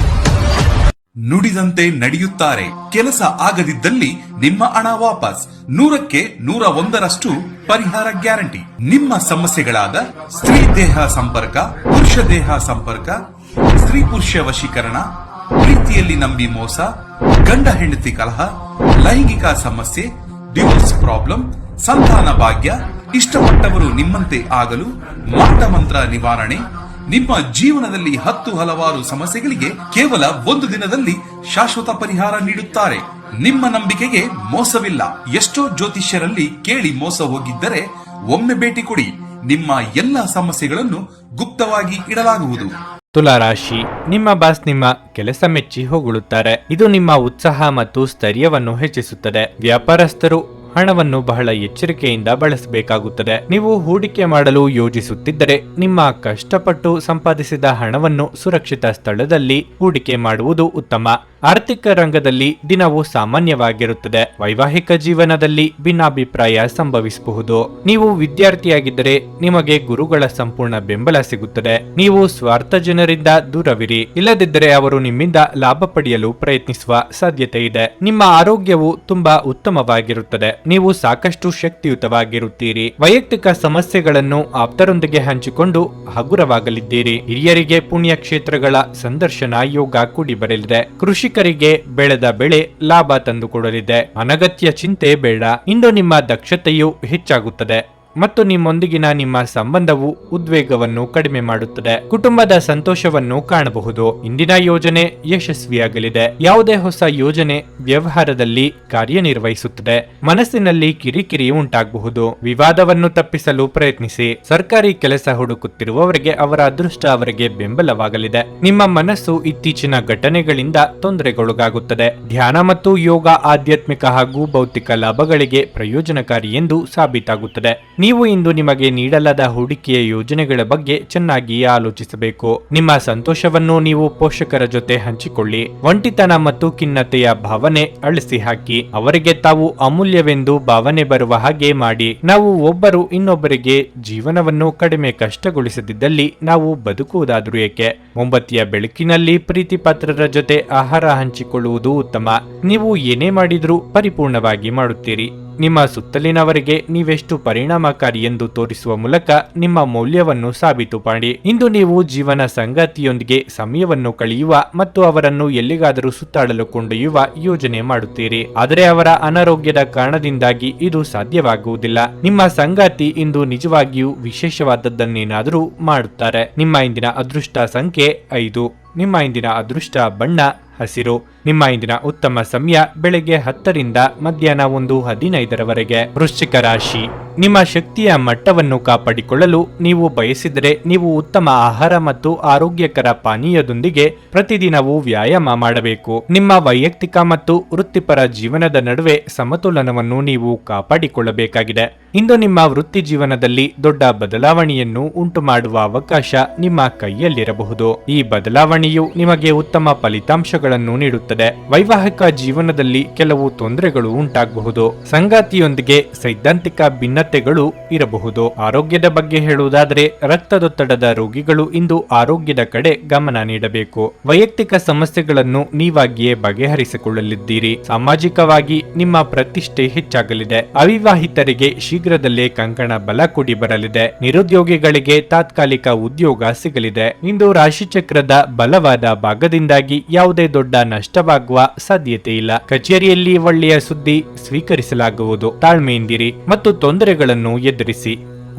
ನುಡಿದಂತೆ ನಡೆಯುತ್ತಾರೆ. ಕೆಲಸ ಆಗದಿದ್ದಲ್ಲಿ ನಿಮ್ಮ ಹಣ ವಾಪಸ್. 100ಕ್ಕೆ 101ರಷ್ಟು ಪರಿಹಾರ ಗ್ಯಾರಂಟಿ. ನಿಮ್ಮ ಸಮಸ್ಯೆಗಳಾದ ಸ್ತ್ರೀ ದೇಹ ಸಂಪರ್ಕ, ಪುರುಷ ದೇಹ ಸಂಪರ್ಕ, ಸ್ತ್ರೀ ಪುರುಷ ವಶೀಕರಣ, ಪ್ರೀತಿಯಲ್ಲಿ ನಂಬಿ ಮೋಸ, ಗಂಡ ಹೆಂಡತಿ ಕಲಹ, ಲೈಂಗಿಕ ಸಮಸ್ಯೆ, ಡಿವೋರ್ಸ್ ಪ್ರಾಬ್ಲಮ್, ಸಂತಾನ ಭಾಗ್ಯ, ಇಷ್ಟಪಟ್ಟವರು ನಿಮ್ಮಂತೆ ಆಗಲು ಮಾಟ ಮಂತ್ರ ನಿವಾರಣೆ, ನಿಮ್ಮ ಜೀವನದಲ್ಲಿ ಹಲವಾರು ಸಮಸ್ಯೆಗಳಿಗೆ ಕೇವಲ ಒಂದು ದಿನದಲ್ಲಿ ಶಾಶ್ವತ ಪರಿಹಾರ ನೀಡುತ್ತಾರೆ. ನಿಮ್ಮ ನಂಬಿಕೆಗೆ ಮೋಸವಿಲ್ಲ. ಎಷ್ಟೋ ಜ್ಯೋತಿಷ್ಯರಲ್ಲಿ ಕೇಳಿ ಮೋಸ ಹೋಗಿದ್ದರೆ ಒಮ್ಮೆ ಭೇಟಿ ಕೊಡಿ. ನಿಮ್ಮ ಎಲ್ಲ ಸಮಸ್ಯೆಗಳನ್ನು ಗುಪ್ತವಾಗಿ ಇಡಲಾಗುವುದು. ತುಲಾ ರಾಶಿ, ನಿಮ್ಮ ಬಾಸ್ ನಿಮ್ಮ ಕೆಲಸ ಮೆಚ್ಚಿ ಹೊಗಳುತ್ತಾರೆ. ಇದು ನಿಮ್ಮ ಉತ್ಸಾಹ ಮತ್ತು ಸ್ಥೈರ್ಯವನ್ನು ಹೆಚ್ಚಿಸುತ್ತದೆ. ವ್ಯಾಪಾರಸ್ಥರು ಹಣವನ್ನು ಬಹಳ ಎಚ್ಚರಿಕೆಯಿಂದ ಬಳಸಬೇಕಾಗುತ್ತದೆ. ನೀವು ಹೂಡಿಕೆ ಮಾಡಲು ಯೋಜಿಸುತ್ತಿದ್ದರೆ ನಿಮ್ಮ ಕಷ್ಟಪಟ್ಟು ಸಂಪಾದಿಸಿದ ಹಣವನ್ನು ಸುರಕ್ಷಿತ ಸ್ಥಳದಲ್ಲಿ ಹೂಡಿಕೆ ಮಾಡುವುದು ಉತ್ತಮ. ಆರ್ಥಿಕ ರಂಗದಲ್ಲಿ ದಿನವು ಸಾಮಾನ್ಯವಾಗಿರುತ್ತದೆ. ವೈವಾಹಿಕ ಜೀವನದಲ್ಲಿ ಭಿನ್ನಾಭಿಪ್ರಾಯ ಸಂಭವಿಸಬಹುದು. ನೀವು ವಿದ್ಯಾರ್ಥಿಯಾಗಿದ್ದರೆ ನಿಮಗೆ ಗುರುಗಳ ಸಂಪೂರ್ಣ ಬೆಂಬಲ ಸಿಗುತ್ತದೆ. ನೀವು ಸ್ವಾರ್ಥ ಜನರಿಂದ ದೂರವಿರಿ, ಇಲ್ಲದಿದ್ದರೆ ಅವರು ನಿಮ್ಮಿಂದ ಲಾಭ ಪಡೆಯಲು ಪ್ರಯತ್ನಿಸುವ ಸಾಧ್ಯತೆ ಇದೆ. ನಿಮ್ಮ ಆರೋಗ್ಯವು ತುಂಬಾ ಉತ್ತಮವಾಗಿರುತ್ತದೆ. ನೀವು ಸಾಕಷ್ಟು ಶಕ್ತಿಯುತವಾಗಿರುತ್ತೀರಿ. ವೈಯಕ್ತಿಕ ಸಮಸ್ಯೆಗಳನ್ನು ಆಪ್ತರೊಂದಿಗೆ ಹಂಚಿಕೊಂಡು ಹಗುರವಾಗಲಿದ್ದೀರಿ. ಹಿರಿಯರಿಗೆ ಪುಣ್ಯಕ್ಷೇತ್ರಗಳ ಸಂದರ್ಶನ ಯೋಗ ಕೂಡಿ ಬರಲಿದೆ. ಕೃಷಿಕರಿಗೆ ಬೆಳೆದ ಬೆಳೆ ಲಾಭ ತಂದುಕೊಡಲಿದೆ. ಅನಗತ್ಯ ಚಿಂತೆ ಬೇಡ. ಇಂದು ನಿಮ್ಮ ದಕ್ಷತೆಯು ಹೆಚ್ಚಾಗುತ್ತದೆ ಮತ್ತು ನಿಮ್ಮೊಂದಿಗಿನ ನಿಮ್ಮ ಸಂಬಂಧವು ಉದ್ವೇಗವನ್ನು ಕಡಿಮೆ ಮಾಡುತ್ತದೆ. ಕುಟುಂಬದ ಸಂತೋಷವನ್ನು ಕಾಣಬಹುದು. ಇಂದಿನ ಯೋಜನೆ ಯಶಸ್ವಿಯಾಗಲಿದೆ. ಯಾವುದೇ ಹೊಸ ಯೋಜನೆ ವ್ಯವಹಾರದಲ್ಲಿ ಕಾರ್ಯನಿರ್ವಹಿಸುತ್ತದೆ. ಮನಸ್ಸಿನಲ್ಲಿ ಕಿರಿಕಿರಿ ಉಂಟಾಗಬಹುದು. ವಿವಾದವನ್ನು ತಪ್ಪಿಸಲು ಪ್ರಯತ್ನಿಸಿ. ಸರ್ಕಾರಿ ಕೆಲಸ ಹುಡುಕುತ್ತಿರುವವರಿಗೆ ಅವರ ಅದೃಷ್ಟ ಅವರಿಗೆ ಬೆಂಬಲವಾಗಲಿದೆ. ನಿಮ್ಮ ಮನಸ್ಸು ಇತ್ತೀಚಿನ ಘಟನೆಗಳಿಂದ ತೊಂದರೆಗೊಳಗಾಗುತ್ತದೆ. ಧ್ಯಾನ ಮತ್ತು ಯೋಗ ಆಧ್ಯಾತ್ಮಿಕ ಹಾಗೂ ಭೌತಿಕ ಲಾಭಗಳಿಗೆ ಪ್ರಯೋಜನಕಾರಿ ಎಂದು ಸಾಬೀತಾಗುತ್ತದೆ. ನೀವು ಇಂದು ನಿಮಗೆ ನೀಡಲಾದ ಹೂಡಿಕೆಯ ಯೋಜನೆಗಳ ಬಗ್ಗೆ ಚೆನ್ನಾಗಿ ಆಲೋಚಿಸಬೇಕು. ನಿಮ್ಮ ಸಂತೋಷವನ್ನು ನೀವು ಪೋಷಕರ ಜೊತೆ ಹಂಚಿಕೊಳ್ಳಿ. ಒಂಟಿತನ ಮತ್ತು ಖಿನ್ನತೆಯ ಭಾವನೆ ಅಳಿಸಿ ಹಾಕಿ. ಅವರಿಗೆ ತಾವು ಅಮೂಲ್ಯವೆಂದು ಭಾವನೆ ಬರುವ ಹಾಗೆ ಮಾಡಿ. ನಾವು ಒಬ್ಬರು ಇನ್ನೊಬ್ಬರಿಗೆ ಜೀವನವನ್ನು ಕಡಿಮೆ ಕಷ್ಟಗೊಳಿಸದಿದ್ದಲ್ಲಿ ನಾವು ಬದುಕುವುದಾದರೂ ಏಕೆ? ಮೊಂಬತ್ತಿಯ ಬೆಳಕಿನಲ್ಲಿ ಪ್ರೀತಿ ಪಾತ್ರರ ಜೊತೆ ಆಹಾರ ಹಂಚಿಕೊಳ್ಳುವುದು ಉತ್ತಮ. ನೀವು ಏನೇ ಮಾಡಿದ್ರೂ ಪರಿಪೂರ್ಣವಾಗಿ ಮಾಡುತ್ತೀರಿ. ನಿಮ್ಮ ಸುತ್ತಲಿನವರಿಗೆ ನೀವೆಷ್ಟು ಪರಿಣಾಮಕಾರಿ ಎಂದು ತೋರಿಸುವ ಮೂಲಕ ನಿಮ್ಮ ಮೌಲ್ಯವನ್ನು ಸಾಬೀತು ಮಾಡಿ. ಇಂದು ನೀವು ಜೀವನ ಸಂಗಾತಿಯೊಂದಿಗೆ ಸಮಯವನ್ನು ಕಳೆಯುವ ಮತ್ತು ಅವರನ್ನು ಎಲ್ಲಿಗಾದರೂ ಸುತ್ತಾಡಲು ಕೊಂಡೊಯ್ಯುವ ಯೋಜನೆ ಮಾಡುತ್ತೀರಿ. ಆದರೆ ಅವರ ಅನಾರೋಗ್ಯದ ಕಾರಣದಿಂದಾಗಿ ಇದು ಸಾಧ್ಯವಾಗುವುದಿಲ್ಲ. ನಿಮ್ಮ ಸಂಗಾತಿ ಇಂದು ನಿಜವಾಗಿಯೂ ವಿಶೇಷವಾದದ್ದನ್ನೇನಾದರೂ ಮಾಡುತ್ತಾರೆ. ನಿಮ್ಮ ಇಂದಿನ ಅದೃಷ್ಟ ಸಂಖ್ಯೆ 5. ನಿಮ್ಮ ಇಂದಿನ ಅದೃಷ್ಟ ಬಣ್ಣ ಹಸಿರು. ನಿಮ್ಮ ಇಂದಿನ ಉತ್ತಮ ಸಮಯ ಬೆಳಗ್ಗೆ 10ರಿಂದ ಮಧ್ಯಾಹ್ನ 1:15 ವೃಶ್ಚಿಕ ರಾಶಿ, ನಿಮ್ಮ ಶಕ್ತಿಯ ಮಟ್ಟವನ್ನು ಕಾಪಾಡಿಕೊಳ್ಳಲು ನೀವು ಬಯಸಿದರೆ ನೀವು ಉತ್ತಮ ಆಹಾರ ಮತ್ತು ಆರೋಗ್ಯಕರ ಪಾನೀಯದೊಂದಿಗೆ ಪ್ರತಿದಿನವೂ ವ್ಯಾಯಾಮ ಮಾಡಬೇಕು. ನಿಮ್ಮ ವೈಯಕ್ತಿಕ ಮತ್ತು ವೃತ್ತಿಪರ ಜೀವನದ ನಡುವೆ ಸಮತೋಲನವನ್ನು ನೀವು ಕಾಪಾಡಿಕೊಳ್ಳಬೇಕಾಗಿದೆ. ಇಂದು ನಿಮ್ಮ ವೃತ್ತಿ ಜೀವನದಲ್ಲಿ ದೊಡ್ಡ ಬದಲಾವಣೆಯನ್ನು ಉಂಟು ಮಾಡುವ ಅವಕಾಶ ನಿಮ್ಮ ಕೈಯಲ್ಲಿರಬಹುದು. ಈ ಬದಲಾವಣೆಯು ನಿಮಗೆ ಉತ್ತಮ ಫಲಿತಾಂಶಗಳನ್ನು ನೀಡುತ್ತದೆ. ವೈವಾಹಿಕ ಜೀವನದಲ್ಲಿ ಕೆಲವು ತೊಂದರೆಗಳು ಉಂಟಾಗಬಹುದು. ಸಂಗಾತಿಯೊಂದಿಗೆ ಸೈದ್ಧಾಂತಿಕ ಭಿನ್ನತೆಗಳು ಇರಬಹುದು. ಆರೋಗ್ಯದ ಬಗ್ಗೆ ಹೇಳುವುದಾದರೆ ರಕ್ತದೊತ್ತಡದ ರೋಗಿಗಳು ಇಂದು ಆರೋಗ್ಯದ ಕಡೆ ಗಮನ ನೀಡಬೇಕು. ವೈಯಕ್ತಿಕ ಸಮಸ್ಯೆಗಳನ್ನು ನೀವಾಗಿಯೇ ಬಗೆಹರಿಸಿಕೊಳ್ಳಲಿದ್ದೀರಿ. ಸಾಮಾಜಿಕವಾಗಿ ನಿಮ್ಮ ಪ್ರತಿಷ್ಠೆ ಹೆಚ್ಚಾಗಲಿದೆ. ಅವಿವಾಹಿತರಿಗೆ ಶೀಘ್ರದಲ್ಲೇ ಕಂಕಣ ಬಲ ಕೂಡಿ ಬರಲಿದೆ. ನಿರುದ್ಯೋಗಿಗಳಿಗೆ ತಾತ್ಕಾಲಿಕ ಉದ್ಯೋಗ ಸಿಗಲಿದೆ. ಇಂದು ರಾಶಿಚಕ್ರದ ಬಲವಾದ ಭಾಗದಿಂದಾಗಿ ಯಾವುದೇ ದೊಡ್ಡ ನಷ್ಟವಾಗುವ ಸಾಧ್ಯತೆ ಇಲ್ಲ. ಕಚೇರಿಯಲ್ಲಿ ಒಳ್ಳೆಯ ಸುದ್ದಿ ಸ್ವೀಕರಿಸಲಾಗುವುದು. ತಾಳ್ಮೆಯಿಂದಿರಿ ಮತ್ತು ತೊಂದರೆಗಳನ್ನು ಎದುರಿಸಿ.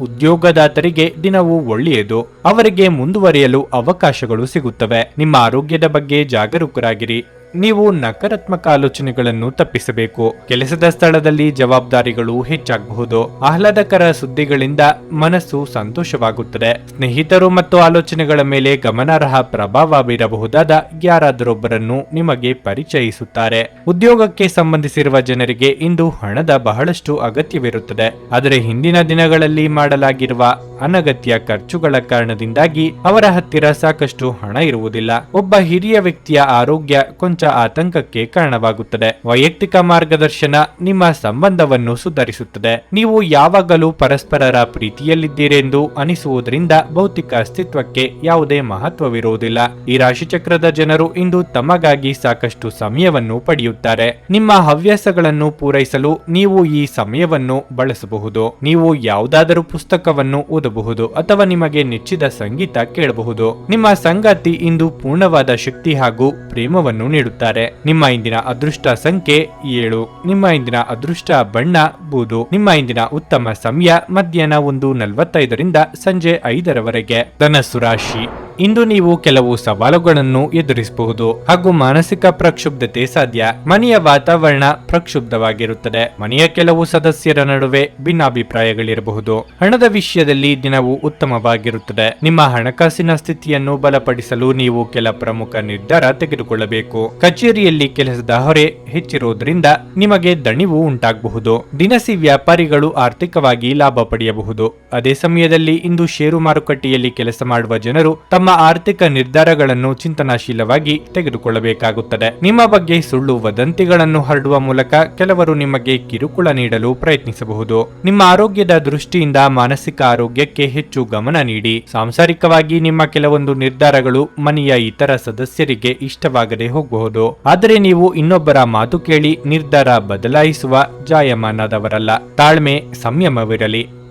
ಉದ್ಯೋಗದಾತರಿಗೆ ದಿನವೂ ಒಳ್ಳೆಯದು. ಅವರಿಗೆ ಮುಂದುವರಿಯಲು ಅವಕಾಶಗಳು ಸಿಗುತ್ತವೆ. ನಿಮ್ಮ ಆರೋಗ್ಯದ ಬಗ್ಗೆ ಜಾಗರೂಕರಾಗಿರಿ. ನೀವು ನಕಾರಾತ್ಮಕ ಆಲೋಚನೆಗಳನ್ನು ತಪ್ಪಿಸಬೇಕು. ಕೆಲಸದ ಸ್ಥಳದಲ್ಲಿ ಜವಾಬ್ದಾರಿಗಳು ಹೆಚ್ಚಾಗಬಹುದು. ಆಹ್ಲಾದಕರ ಸುದ್ದಿಗಳಿಂದ ಮನಸ್ಸು ಸಂತೋಷವಾಗುತ್ತದೆ. ಸ್ನೇಹಿತರು ಮತ್ತು ಆಲೋಚನೆಗಳ ಮೇಲೆ ಗಮನಾರ್ಹ ಪ್ರಭಾವ ಬೀರಬಹುದಾದ ಯಾರಾದರೊಬ್ಬರನ್ನು ನಿಮಗೆ ಪರಿಚಯಿಸುತ್ತಾರೆ. ಉದ್ಯೋಗಕ್ಕೆ ಸಂಬಂಧಿಸಿರುವ ಜನರಿಗೆ ಇಂದು ಹಣದ ಬಹಳಷ್ಟು ಅಗತ್ಯವಿರುತ್ತದೆ. ಆದರೆ ಹಿಂದಿನ ದಿನಗಳಲ್ಲಿ ಮಾಡಲಾಗಿರುವ ಅನಗತ್ಯ ಖರ್ಚುಗಳ ಕಾರಣದಿಂದಾಗಿ ಅವರ ಹತ್ತಿರ ಸಾಕಷ್ಟು ಹಣ ಇರುವುದಿಲ್ಲ. ಒಬ್ಬ ಹಿರಿಯ ವ್ಯಕ್ತಿಯ ಆರೋಗ್ಯ ಕೊಂಚ ಆತಂಕಕ್ಕೆ ಕಾರಣವಾಗುತ್ತದೆ. ವೈಯಕ್ತಿಕ ಮಾರ್ಗದರ್ಶನ ನಿಮ್ಮ ಸಂಬಂಧವನ್ನು ಸುಧಾರಿಸುತ್ತದೆ. ನೀವು ಯಾವಾಗಲೂ ಪರಸ್ಪರರ ಪ್ರೀತಿಯಲ್ಲಿದ್ದೀರೆಂದು ಅನಿಸುವುದರಿಂದ ಭೌತಿಕ ಅಸ್ತಿತ್ವಕ್ಕೆ ಯಾವುದೇ ಮಹತ್ವವಿರುವುದಿಲ್ಲ. ಈ ರಾಶಿಚಕ್ರದ ಜನರು ಇಂದು ತಮಗಾಗಿ ಸಾಕಷ್ಟು ಸಮಯವನ್ನು ಪಡೆಯುತ್ತಾರೆ. ನಿಮ್ಮ ಹವ್ಯಾಸಗಳನ್ನು ಪೂರೈಸಲು ನೀವು ಈ ಸಮಯವನ್ನು ಬಳಸಬಹುದು. ನೀವು ಯಾವುದಾದರೂ ಪುಸ್ತಕವನ್ನು ಓದಬಹುದು ಅಥವಾ ನಿಮಗೆ ನೆಚ್ಚಿದ ಸಂಗೀತ ಕೇಳಬಹುದು. ನಿಮ್ಮ ಸಂಗಾತಿ ಇಂದು ಪೂರ್ಣವಾದ ಶಕ್ತಿ ಹಾಗೂ ಪ್ರೇಮವನ್ನು ನೀಡುತ್ತಾರೆ. ನೀಡುತ್ತಾರೆ. ನಿಮ್ಮ ಇಂದಿನ ಅದೃಷ್ಟ ಸಂಖ್ಯೆ 7. ನಿಮ್ಮ ಇಂದಿನ ಅದೃಷ್ಟ ಬಣ್ಣ ಬೂದು. ನಿಮ್ಮ ಇಂದಿನ ಉತ್ತಮ ಸಮಯ ಮಧ್ಯಾಹ್ನ 1:45 ಸಂಜೆ 5 ಧನಸ್ಸು ರಾಶಿ. ಇಂದು ನೀವು ಕೆಲವು ಸವಾಲುಗಳನ್ನು ಎದುರಿಸಬಹುದು ಹಾಗೂ ಮಾನಸಿಕ ಪ್ರಕ್ಷುಬ್ಧತೆ ಸಾಧ್ಯ. ಮನೆಯ ವಾತಾವರಣ ಪ್ರಕ್ಷುಬ್ಧವಾಗಿರುತ್ತದೆ. ಮನೆಯ ಕೆಲವು ಸದಸ್ಯರ ನಡುವೆ ಭಿನ್ನಾಭಿಪ್ರಾಯಗಳಿರಬಹುದು. ಹಣದ ವಿಷಯದಲ್ಲಿ ದಿನವು ಉತ್ತಮವಾಗಿರುತ್ತದೆ. ನಿಮ್ಮ ಹಣಕಾಸಿನ ಸ್ಥಿತಿಯನ್ನು ಬಲಪಡಿಸಲು ನೀವು ಕೆಲ ಪ್ರಮುಖ ನಿರ್ಧಾರ ತೆಗೆದುಕೊಳ್ಳಬೇಕು. ಕಚೇರಿಯಲ್ಲಿ ಕೆಲಸದ ಹೊರೆ ಹೆಚ್ಚಿರುವುದರಿಂದ ನಿಮಗೆ ದಣಿವು ಉಂಟಾಗಬಹುದು. ದಿನಸಿ ವ್ಯಾಪಾರಿಗಳು ಆರ್ಥಿಕವಾಗಿ ಲಾಭ ಪಡೆಯಬಹುದು. ಅದೇ ಸಮಯದಲ್ಲಿ ಇಂದು ಷೇರು ಮಾರುಕಟ್ಟೆಯಲ್ಲಿ ಕೆಲಸ ಮಾಡುವ ಜನರು ತಮ್ಮ ಆರ್ಥಿಕ ನಿರ್ಧಾರಗಳನ್ನು ಚಿಂತನಾಶೀಲವಾಗಿ ತೆಗೆದುಕೊಳ್ಳಬೇಕಾಗುತ್ತದೆ. ನಿಮ್ಮ ಬಗ್ಗೆ ಸುಳ್ಳು ವದಂತಿಗಳನ್ನು ಹರಡುವ ಮೂಲಕ ಕೆಲವರು ನಿಮಗೆ ಕಿರುಕುಳ ನೀಡಲು ಪ್ರಯತ್ನಿಸಬಹುದು. ನಿಮ್ಮ ಆರೋಗ್ಯದ ದೃಷ್ಟಿಯಿಂದ ಮಾನಸಿಕ ಆರೋಗ್ಯಕ್ಕೆ ಹೆಚ್ಚು ಗಮನ ನೀಡಿ. ಸಾಂಸಾರಿಕವಾಗಿ ನಿಮ್ಮ ಕೆಲವೊಂದು ನಿರ್ಧಾರಗಳು ಮನೆಯ ಇತರ ಸದಸ್ಯರಿಗೆ ಇಷ್ಟವಾಗದೆ ಹೋಗಬಹುದು. ಆದರೆ ನೀವು ಇನ್ನೊಬ್ಬರ ಮಾತು ಕೇಳಿ ನಿರ್ಧಾರ ಬದಲಾಯಿಸುವ ಜಾಯಮಾನದವರಲ್ಲ. ತಾಳ್ಮೆ, ಸಂಯಮವಿರಲಿ.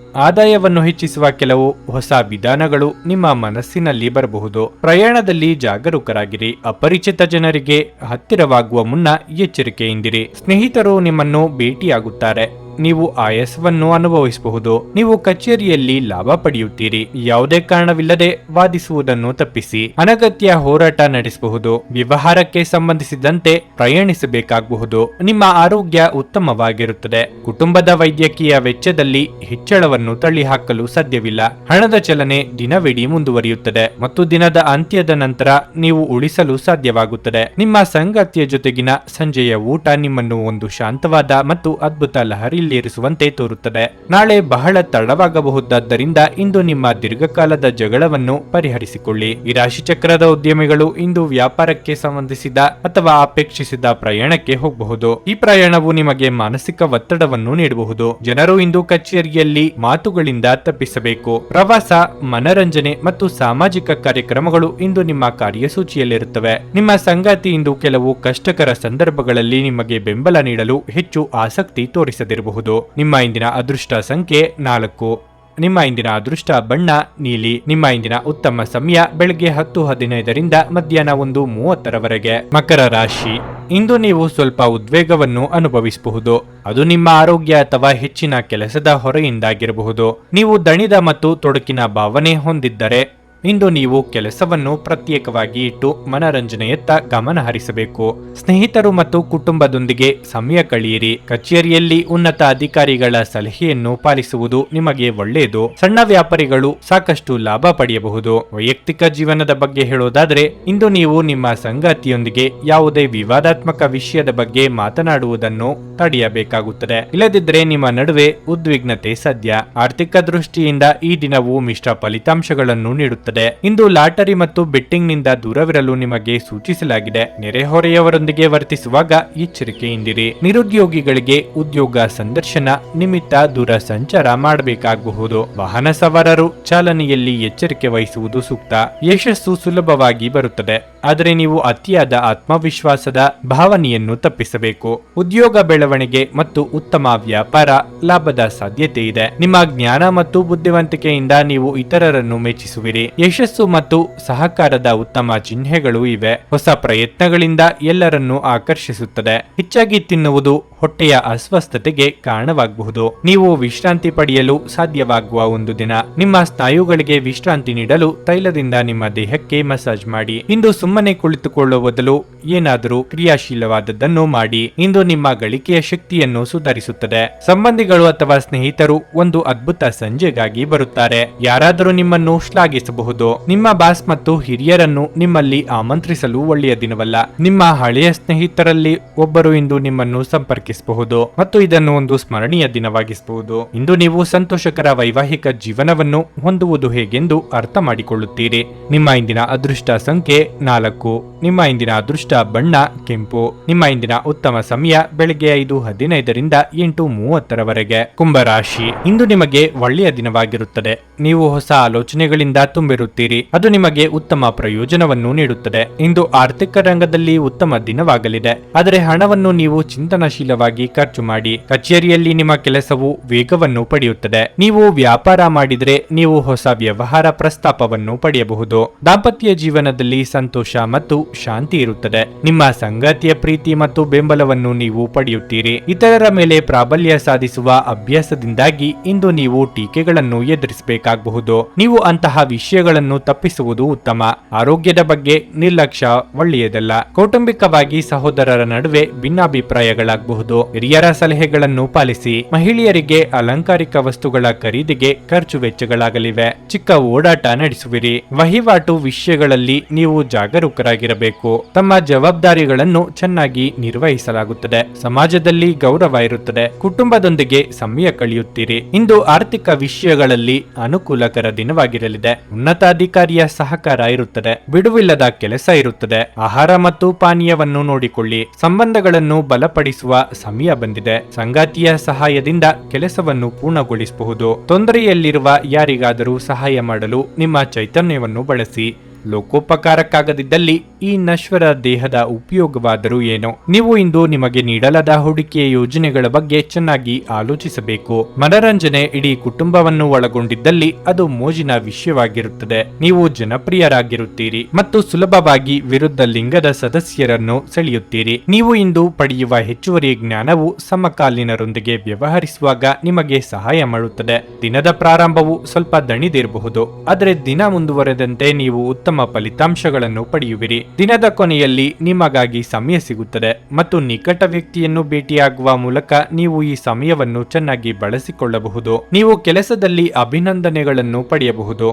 ಆದಾಯವನ್ನು ಹೆಚ್ಚಿಸುವ ಕೆಲವು ಹೊಸ ವಿಧಾನಗಳು ನಿಮ್ಮ ಮನಸ್ಸಿನಲ್ಲಿ ಬರಬಹುದು. ಪ್ರಯಾಣದಲ್ಲಿ ಜಾಗರೂಕರಾಗಿರಿ. ಅಪರಿಚಿತ ಜನರಿಗೆ ಹತ್ತಿರವಾಗುವ ಮುನ್ನ ಎಚ್ಚರಿಕೆಯಿಂದಿರಿ. ಸ್ನೇಹಿತರು ನಿಮ್ಮನ್ನು ಭೇಟಿಯಾಗುತ್ತಾರೆ. ನೀವು ಆಯಾಸವನ್ನು ಅನುಭವಿಸಬಹುದು. ನೀವು ಕಚೇರಿಯಲ್ಲಿ ಲಾಭ ಪಡೆಯುತ್ತೀರಿ. ಯಾವುದೇ ಕಾರಣವಿಲ್ಲದೆ ವಾದಿಸುವುದನ್ನು ತಪ್ಪಿಸಿ. ಅನಗತ್ಯ ಹೋರಾಟ ನಡೆಸಬಹುದು. ವ್ಯವಹಾರಕ್ಕೆ ಸಂಬಂಧಿಸಿದಂತೆ ಪ್ರಯಾಣಿಸಬೇಕಾಗಬಹುದು. ನಿಮ್ಮ ಆರೋಗ್ಯ ಉತ್ತಮವಾಗಿರುತ್ತದೆ. ಕುಟುಂಬದ ವೈದ್ಯಕೀಯ ವೆಚ್ಚದಲ್ಲಿ ಹೆಚ್ಚಳವನ್ನು ತಳ್ಳಿಹಾಕಲು ಸಾಧ್ಯವಿಲ್ಲ. ಹಣದ ಚಲನೆ ದಿನವಿಡೀ ಮುಂದುವರಿಯುತ್ತದೆ ಮತ್ತು ದಿನದ ಅಂತ್ಯದ ನಂತರ ನೀವು ಉಳಿಸಲು ಸಾಧ್ಯವಾಗುತ್ತದೆ. ನಿಮ್ಮ ಸಂಗಾತಿಯ ಜೊತೆಗಿನ ಸಂಜೆಯ ಊಟ ನಿಮ್ಮನ್ನು ಒಂದು ಶಾಂತವಾದ ಮತ್ತು ಅದ್ಭುತ ಲಹರಿ ಏರಿಸುವಂತೆ ತೋರುತ್ತದೆ. ನಾಳೆ ಬಹಳ ತಡವಾಗಬಹುದಾದ್ದರಿಂದ ಇಂದು ನಿಮ್ಮ ದೀರ್ಘಕಾಲದ ಜಗಳವನ್ನು ಪರಿಹರಿಸಿಕೊಳ್ಳಿ. ಈ ರಾಶಿಚಕ್ರದ ಉದ್ಯಮಿಗಳು ಇಂದು ವ್ಯಾಪಾರಕ್ಕೆ ಸಂಬಂಧಿಸಿದ ಅಥವಾ ಅಪೇಕ್ಷಿಸಿದ ಪ್ರಯಾಣಕ್ಕೆ ಹೋಗಬಹುದು. ಈ ಪ್ರಯಾಣವು ನಿಮಗೆ ಮಾನಸಿಕ ಒತ್ತಡವನ್ನು ನೀಡಬಹುದು. ಜನರು ಇಂದು ಕಚೇರಿಯಲ್ಲಿ ಮಾತುಗಳಿಂದ ತಪ್ಪಿಸಬೇಕು. ಪ್ರವಾಸ, ಮನರಂಜನೆ ಮತ್ತು ಸಾಮಾಜಿಕ ಕಾರ್ಯಕ್ರಮಗಳು ಇಂದು ನಿಮ್ಮ ಕಾರ್ಯಸೂಚಿಯಲ್ಲಿರುತ್ತವೆ. ನಿಮ್ಮ ಸಂಗಾತಿ ಇಂದು ಕೆಲವು ಕಷ್ಟಕರ ಸಂದರ್ಭಗಳಲ್ಲಿ ನಿಮಗೆ ಬೆಂಬಲ ನೀಡಲು ಹೆಚ್ಚು ಆಸಕ್ತಿ ತೋರಿಸದಿರಬಹುದು. ನಿಮ್ಮ ಇಂದಿನ ಅದೃಷ್ಟ ಸಂಖ್ಯೆ 4. ನಿಮ್ಮ ಇಂದಿನ ಅದೃಷ್ಟ ಬಣ್ಣ ನೀಲಿ. ನಿಮ್ಮ ಇಂದಿನ ಉತ್ತಮ ಸಮಯ ಬೆಳಗ್ಗೆ 10:15 ಮಧ್ಯಾಹ್ನ 1:30 ಮಕರ ರಾಶಿ. ಇಂದು ನೀವು ಸ್ವಲ್ಪ ಉದ್ವೇಗವನ್ನು ಅನುಭವಿಸಬಹುದು. ಅದು ನಿಮ್ಮ ಆರೋಗ್ಯ ಅಥವಾ ಹೆಚ್ಚಿನ ಕೆಲಸದ ಹೊರೆಯಿಂದಾಗಿರಬಹುದು. ನೀವು ದಣಿದ ಮತ್ತು ತೊಡಕಿನ ಭಾವನೆ ಹೊಂದಿದ್ದರೆ ಇಂದು ನೀವು ಕೆಲಸವನ್ನು ಪ್ರತ್ಯೇಕವಾಗಿ ಇಟ್ಟು ಮನರಂಜನೆಯತ್ತ ಗಮನ ಹರಿಸಬೇಕು. ಸ್ನೇಹಿತರು ಮತ್ತು ಕುಟುಂಬದೊಂದಿಗೆ ಸಮಯ ಕಳೆಯಿರಿ. ಕಚೇರಿಯಲ್ಲಿ ಉನ್ನತ ಅಧಿಕಾರಿಗಳ ಸಲಹೆಯನ್ನು ಪಾಲಿಸುವುದು ನಿಮಗೆ ಒಳ್ಳೆಯದು. ಸಣ್ಣ ವ್ಯಾಪಾರಿಗಳು ಸಾಕಷ್ಟು ಲಾಭ ಪಡೆಯಬಹುದು. ವೈಯಕ್ತಿಕ ಜೀವನದ ಬಗ್ಗೆ ಹೇಳೋದಾದ್ರೆ ಇಂದು ನೀವು ನಿಮ್ಮ ಸಂಗಾತಿಯೊಂದಿಗೆ ಯಾವುದೇ ವಿವಾದಾತ್ಮಕ ವಿಷಯದ ಬಗ್ಗೆ ಮಾತನಾಡುವುದನ್ನು ತಡೆಯಬೇಕಾಗುತ್ತದೆ. ಇಲ್ಲದಿದ್ದರೆ ನಿಮ್ಮ ನಡುವೆ ಉದ್ವಿಗ್ನತೆ ಸಾಧ್ಯ. ಆರ್ಥಿಕ ದೃಷ್ಟಿಯಿಂದ ಈ ದಿನವು ಮಿಶ್ರ ಫಲಿತಾಂಶಗಳನ್ನು ನೀಡುತ್ತದೆ. ಇಂದು ಲಾಟರಿ ಮತ್ತು ಬೆಟ್ಟಿಂಗ್ ನಿಂದ ದೂರವಿರಲು ನಿಮಗೆ ಸೂಚಿಸಲಾಗಿದೆ. ನೆರೆಹೊರೆಯವರೊಂದಿಗೆ ವರ್ತಿಸುವಾಗ ಎಚ್ಚರಿಕೆಯಿಂದಿರಿ. ನಿರುದ್ಯೋಗಿಗಳಿಗೆ ಉದ್ಯೋಗ ಸಂದರ್ಶನ ನಿಮಿತ್ತ ದೂರ ಸಂಚಾರ ಮಾಡಬೇಕಾಗಬಹುದು. ವಾಹನ ಸವಾರರು ಚಾಲನೆಯಲ್ಲಿ ಎಚ್ಚರಿಕೆ ವಹಿಸುವುದು ಸೂಕ್ತ. ಯಶಸ್ಸು ಸುಲಭವಾಗಿ ಬರುತ್ತದೆ, ಆದರೆ ನೀವು ಅತಿಯಾದ ಆತ್ಮವಿಶ್ವಾಸದ ಭಾವನೆಯನ್ನು ತಪ್ಪಿಸಬೇಕು. ಉದ್ಯೋಗ ಬೆಳವಣಿಗೆ ಮತ್ತು ಉತ್ತಮ ವ್ಯಾಪಾರ ಲಾಭದ ಸಾಧ್ಯತೆ ಇದೆ. ನಿಮ್ಮ ಜ್ಞಾನ ಮತ್ತು ಬುದ್ಧಿವಂತಿಕೆಯಿಂದ ನೀವು ಇತರರನ್ನು ಮೆಚ್ಚಿಸುವಿರಿ. ಯಶಸ್ಸು ಮತ್ತು ಸಹಕಾರದ ಉತ್ತಮ ಚಿಹ್ನೆಗಳು ಇವೆ. ಹೊಸ ಪ್ರಯತ್ನಗಳಿಂದ ಎಲ್ಲರನ್ನೂ ಆಕರ್ಷಿಸುತ್ತದೆ. ಹೆಚ್ಚಾಗಿ ತಿನ್ನುವುದು ಹೊಟ್ಟೆಯ ಅಸ್ವಸ್ಥತೆಗೆ ಕಾರಣವಾಗಬಹುದು. ನೀವು ವಿಶ್ರಾಂತಿ ಪಡೆಯಲು ಸಾಧ್ಯವಾಗುವ ಒಂದು ದಿನ. ನಿಮ್ಮ ಸ್ನಾಯುಗಳಿಗೆ ವಿಶ್ರಾಂತಿ ನೀಡಲು ತೈಲದಿಂದ ನಿಮ್ಮ ದೇಹಕ್ಕೆ ಮಸಾಜ್ ಮಾಡಿ. ಇಂದು ಸುಮ್ಮನೆ ಕುಳಿತುಕೊಳ್ಳುವ ಬದಲು ಏನಾದರೂ ಕ್ರಿಯಾಶೀಲವಾದದ್ದನ್ನು ಮಾಡಿ. ಇಂದು ನಿಮ್ಮ ಗಳಿಕೆಯ ಶಕ್ತಿಯನ್ನು ಸುಧಾರಿಸುತ್ತದೆ. ಸಂಬಂಧಿಗಳು ಅಥವಾ ಸ್ನೇಹಿತರು ಒಂದು ಅದ್ಭುತ ಸಂಜೆಗಾಗಿ ಬರುತ್ತಾರೆ. ಯಾರಾದರೂ ನಿಮ್ಮನ್ನು ಶ್ಲಾಘಿಸಬಹುದು. ನಿಮ್ಮ ಬಾಸ್ ಮತ್ತು ಹಿರಿಯರನ್ನು ನಿಮ್ಮಲ್ಲಿ ಆಮಂತ್ರಿಸಲು ಒಳ್ಳೆಯ ದಿನವಲ್ಲ. ನಿಮ್ಮ ಹಳೆಯ ಸ್ನೇಹಿತರಲ್ಲಿ ಒಬ್ಬರು ಇಂದು ನಿಮ್ಮನ್ನು ಸಂಪರ್ಕಿಸಬಹುದು ಮತ್ತು ಇದನ್ನು ಒಂದು ಸ್ಮರಣೀಯ ದಿನವಾಗಿಸಬಹುದು. ಇಂದು ನೀವು ಸಂತೋಷಕರ ವೈವಾಹಿಕ ಜೀವನವನ್ನು ಹೊಂದುವುದು ಹೇಗೆಂದು ಅರ್ಥ ಮಾಡಿಕೊಳ್ಳುತ್ತೀರಿ. ನಿಮ್ಮ ಇಂದಿನ ಅದೃಷ್ಟ ಸಂಖ್ಯೆ 4. ನಿಮ್ಮ ಇಂದಿನ ಅದೃಷ್ಟ ಬಣ್ಣ ಕೆಂಪು. ನಿಮ್ಮ ಇಂದಿನ ಉತ್ತಮ ಸಮಯ ಬೆಳಗ್ಗೆ 5:15 8:30 ಕುಂಭರಾಶಿ. ಇಂದು ನಿಮಗೆ ಒಳ್ಳೆಯ ದಿನವಾಗಿರುತ್ತದೆ. ನೀವು ಹೊಸ ಆಲೋಚನೆಗಳಿಂದ ತುಂಬಿರುತ್ತೀರಿ. ಸಿದ್ಧವಿರುತ್ತೀರಿ. ಅದು ನಿಮಗೆ ಉತ್ತಮ ಪ್ರಯೋಜನವನ್ನು ನೀಡುತ್ತದೆ. ಇಂದು ಆರ್ಥಿಕ ರಂಗದಲ್ಲಿ ಉತ್ತಮ ದಿನವಾಗಲಿದೆ. ಆದರೆ ಹಣವನ್ನು ನೀವು ಚಿಂತನಶೀಲವಾಗಿ ಖರ್ಚು ಮಾಡಿ. ಕಚೇರಿಯಲ್ಲಿ ನಿಮ್ಮ ಕೆಲಸವು ವೇಗವನ್ನು ಪಡೆಯುತ್ತದೆ. ನೀವು ವ್ಯಾಪಾರ ಮಾಡಿದರೆ ನೀವು ಹೊಸ ವ್ಯವಹಾರ ಪ್ರಸ್ತಾಪವನ್ನು ಪಡೆಯಬಹುದು. ದಾಂಪತ್ಯ ಜೀವನದಲ್ಲಿ ಸಂತೋಷ ಮತ್ತು ಶಾಂತಿ ಇರುತ್ತದೆ. ನಿಮ್ಮ ಸಂಗಾತಿಯ ಪ್ರೀತಿ ಮತ್ತು ಬೆಂಬಲವನ್ನು ನೀವು ಪಡೆಯುತ್ತೀರಿ. ಇತರರ ಮೇಲೆ ಪ್ರಾಬಲ್ಯ ಸಾಧಿಸುವ ಅಭ್ಯಾಸದಿಂದಾಗಿ ಇಂದು ನೀವು ಟೀಕೆಗಳನ್ನು ಎದುರಿಸಬೇಕಾಗಬಹುದು. ನೀವು ಅಂತಹ ವಿಷಯಗಳನ್ನು ತಪ್ಪಿಸುವುದು ಉತ್ತಮ. ಆರೋಗ್ಯದ ಬಗ್ಗೆ ನಿರ್ಲಕ್ಷ್ಯ ಒಳ್ಳೆಯದಲ್ಲ. ಕೌಟುಂಬಿಕವಾಗಿ ಸಹೋದರರ ನಡುವೆ ಭಿನ್ನಾಭಿಪ್ರಾಯಗಳಾಗಬಹುದು. ಹಿರಿಯರ ಸಲಹೆಗಳನ್ನು ಪಾಲಿಸಿ. ಮಹಿಳೆಯರಿಗೆ ಅಲಂಕಾರಿಕ ವಸ್ತುಗಳ ಖರೀದಿಗೆ ಖರ್ಚು ವೆಚ್ಚಗಳಾಗಲಿವೆ. ಚಿಕ್ಕ ಓಡಾಟ ನಡೆಸುವಿರಿ. ವಹಿವಾಟು ವಿಷಯಗಳಲ್ಲಿ ನೀವು ಜಾಗರೂಕರಾಗಿರಬೇಕು. ತಮ್ಮ ಜವಾಬ್ದಾರಿಗಳನ್ನು ಚೆನ್ನಾಗಿ ನಿರ್ವಹಿಸಲಾಗುತ್ತದೆ. ಸಮಾಜದಲ್ಲಿ ಗೌರವ ಇರುತ್ತದೆ. ಕುಟುಂಬದೊಂದಿಗೆ ಸಮಯ ಕಳೆಯುತ್ತೀರಿ. ಇಂದು ಆರ್ಥಿಕ ವಿಷಯಗಳಲ್ಲಿ ಅನುಕೂಲಕರ ದಿನವಾಗಿರಲಿದೆ. ಉನ್ನತಾಧಿಕಾರಿಯ ಸಹಕಾರ ಇರುತ್ತದೆ. ಬಿಡುವಿಲ್ಲದ ಕೆಲಸ ಇರುತ್ತದೆ. ಆಹಾರ ಮತ್ತು ಪಾನೀಯವನ್ನು ನೋಡಿಕೊಳ್ಳಿ. ಸಂಬಂಧಗಳನ್ನು ಬಲಪಡಿಸುವ ಸಮಯ ಬಂದಿದೆ. ಸಂಗಾತಿಯ ಸಹಾಯದಿಂದ ಕೆಲಸವನ್ನು ಪೂರ್ಣಗೊಳಿಸಬಹುದು. ತೊಂದರೆಯಲ್ಲಿರುವ ಯಾರಿಗಾದರೂ ಸಹಾಯ ಮಾಡಲು ನಿಮ್ಮ ಚೈತನ್ಯವನ್ನು ಬಳಸಿ. ಲೋಕೋಪಕಾರಕ್ಕಾಗದಿದ್ದಲ್ಲಿ ಈ ನಶ್ವರ ದೇಹದ ಉಪಯೋಗವಾದರೂ ಏನೋ. ನೀವು ಇಂದು ನಿಮಗೆ ನೀಡಲಾದ ಹೂಡಿಕೆಯ ಯೋಜನೆಗಳ ಬಗ್ಗೆ ಚೆನ್ನಾಗಿ ಆಲೋಚಿಸಬೇಕು. ಮನರಂಜನೆ ಇಡೀ ಕುಟುಂಬವನ್ನು ಒಳಗೊಂಡಿದ್ದಲ್ಲಿ ಅದು ಮೋಜಿನ ವಿಷಯವಾಗಿರುತ್ತದೆ. ನೀವು ಜನಪ್ರಿಯರಾಗಿರುತ್ತೀರಿ ಮತ್ತು ಸುಲಭವಾಗಿ ವಿರುದ್ಧ ಲಿಂಗದ ಸದಸ್ಯರನ್ನು ಸೆಳೆಯುತ್ತೀರಿ. ನೀವು ಇಂದು ಪಡೆಯುವ ಹೆಚ್ಚುವರಿ ಜ್ಞಾನವು ಸಮಕಾಲೀನರೊಂದಿಗೆ ವ್ಯವಹರಿಸುವಾಗ ನಿಮಗೆ ಸಹಾಯ ಮಾಡುತ್ತದೆ. ದಿನದ ಪ್ರಾರಂಭವು ಸ್ವಲ್ಪ ದಣಿದಿರಬಹುದು, ಆದರೆ ದಿನ ಮುಂದುವರೆದಂತೆ ನೀವು ಉತ್ತಮ ಫಲಿತಾಂಶಗಳನ್ನು ಪಡೆಯುವಿರಿ. ದಿನದ ಕೊನೆಯಲ್ಲಿ ನಿಮಗಾಗಿ ಸಮಯ ಸಿಗುತ್ತದೆ ಮತ್ತು ನಿಕಟ ವ್ಯಕ್ತಿಯನ್ನು ಭೇಟಿಯಾಗುವ ಮೂಲಕ ನೀವು ಈ ಸಮಯವನ್ನು ಚೆನ್ನಾಗಿ ಬಳಸಿಕೊಳ್ಳಬಹುದು. ನೀವು ಕೆಲಸದಲ್ಲಿ ಅಭಿನಂದನೆಗಳನ್ನು ಪಡೆಯಬಹುದು.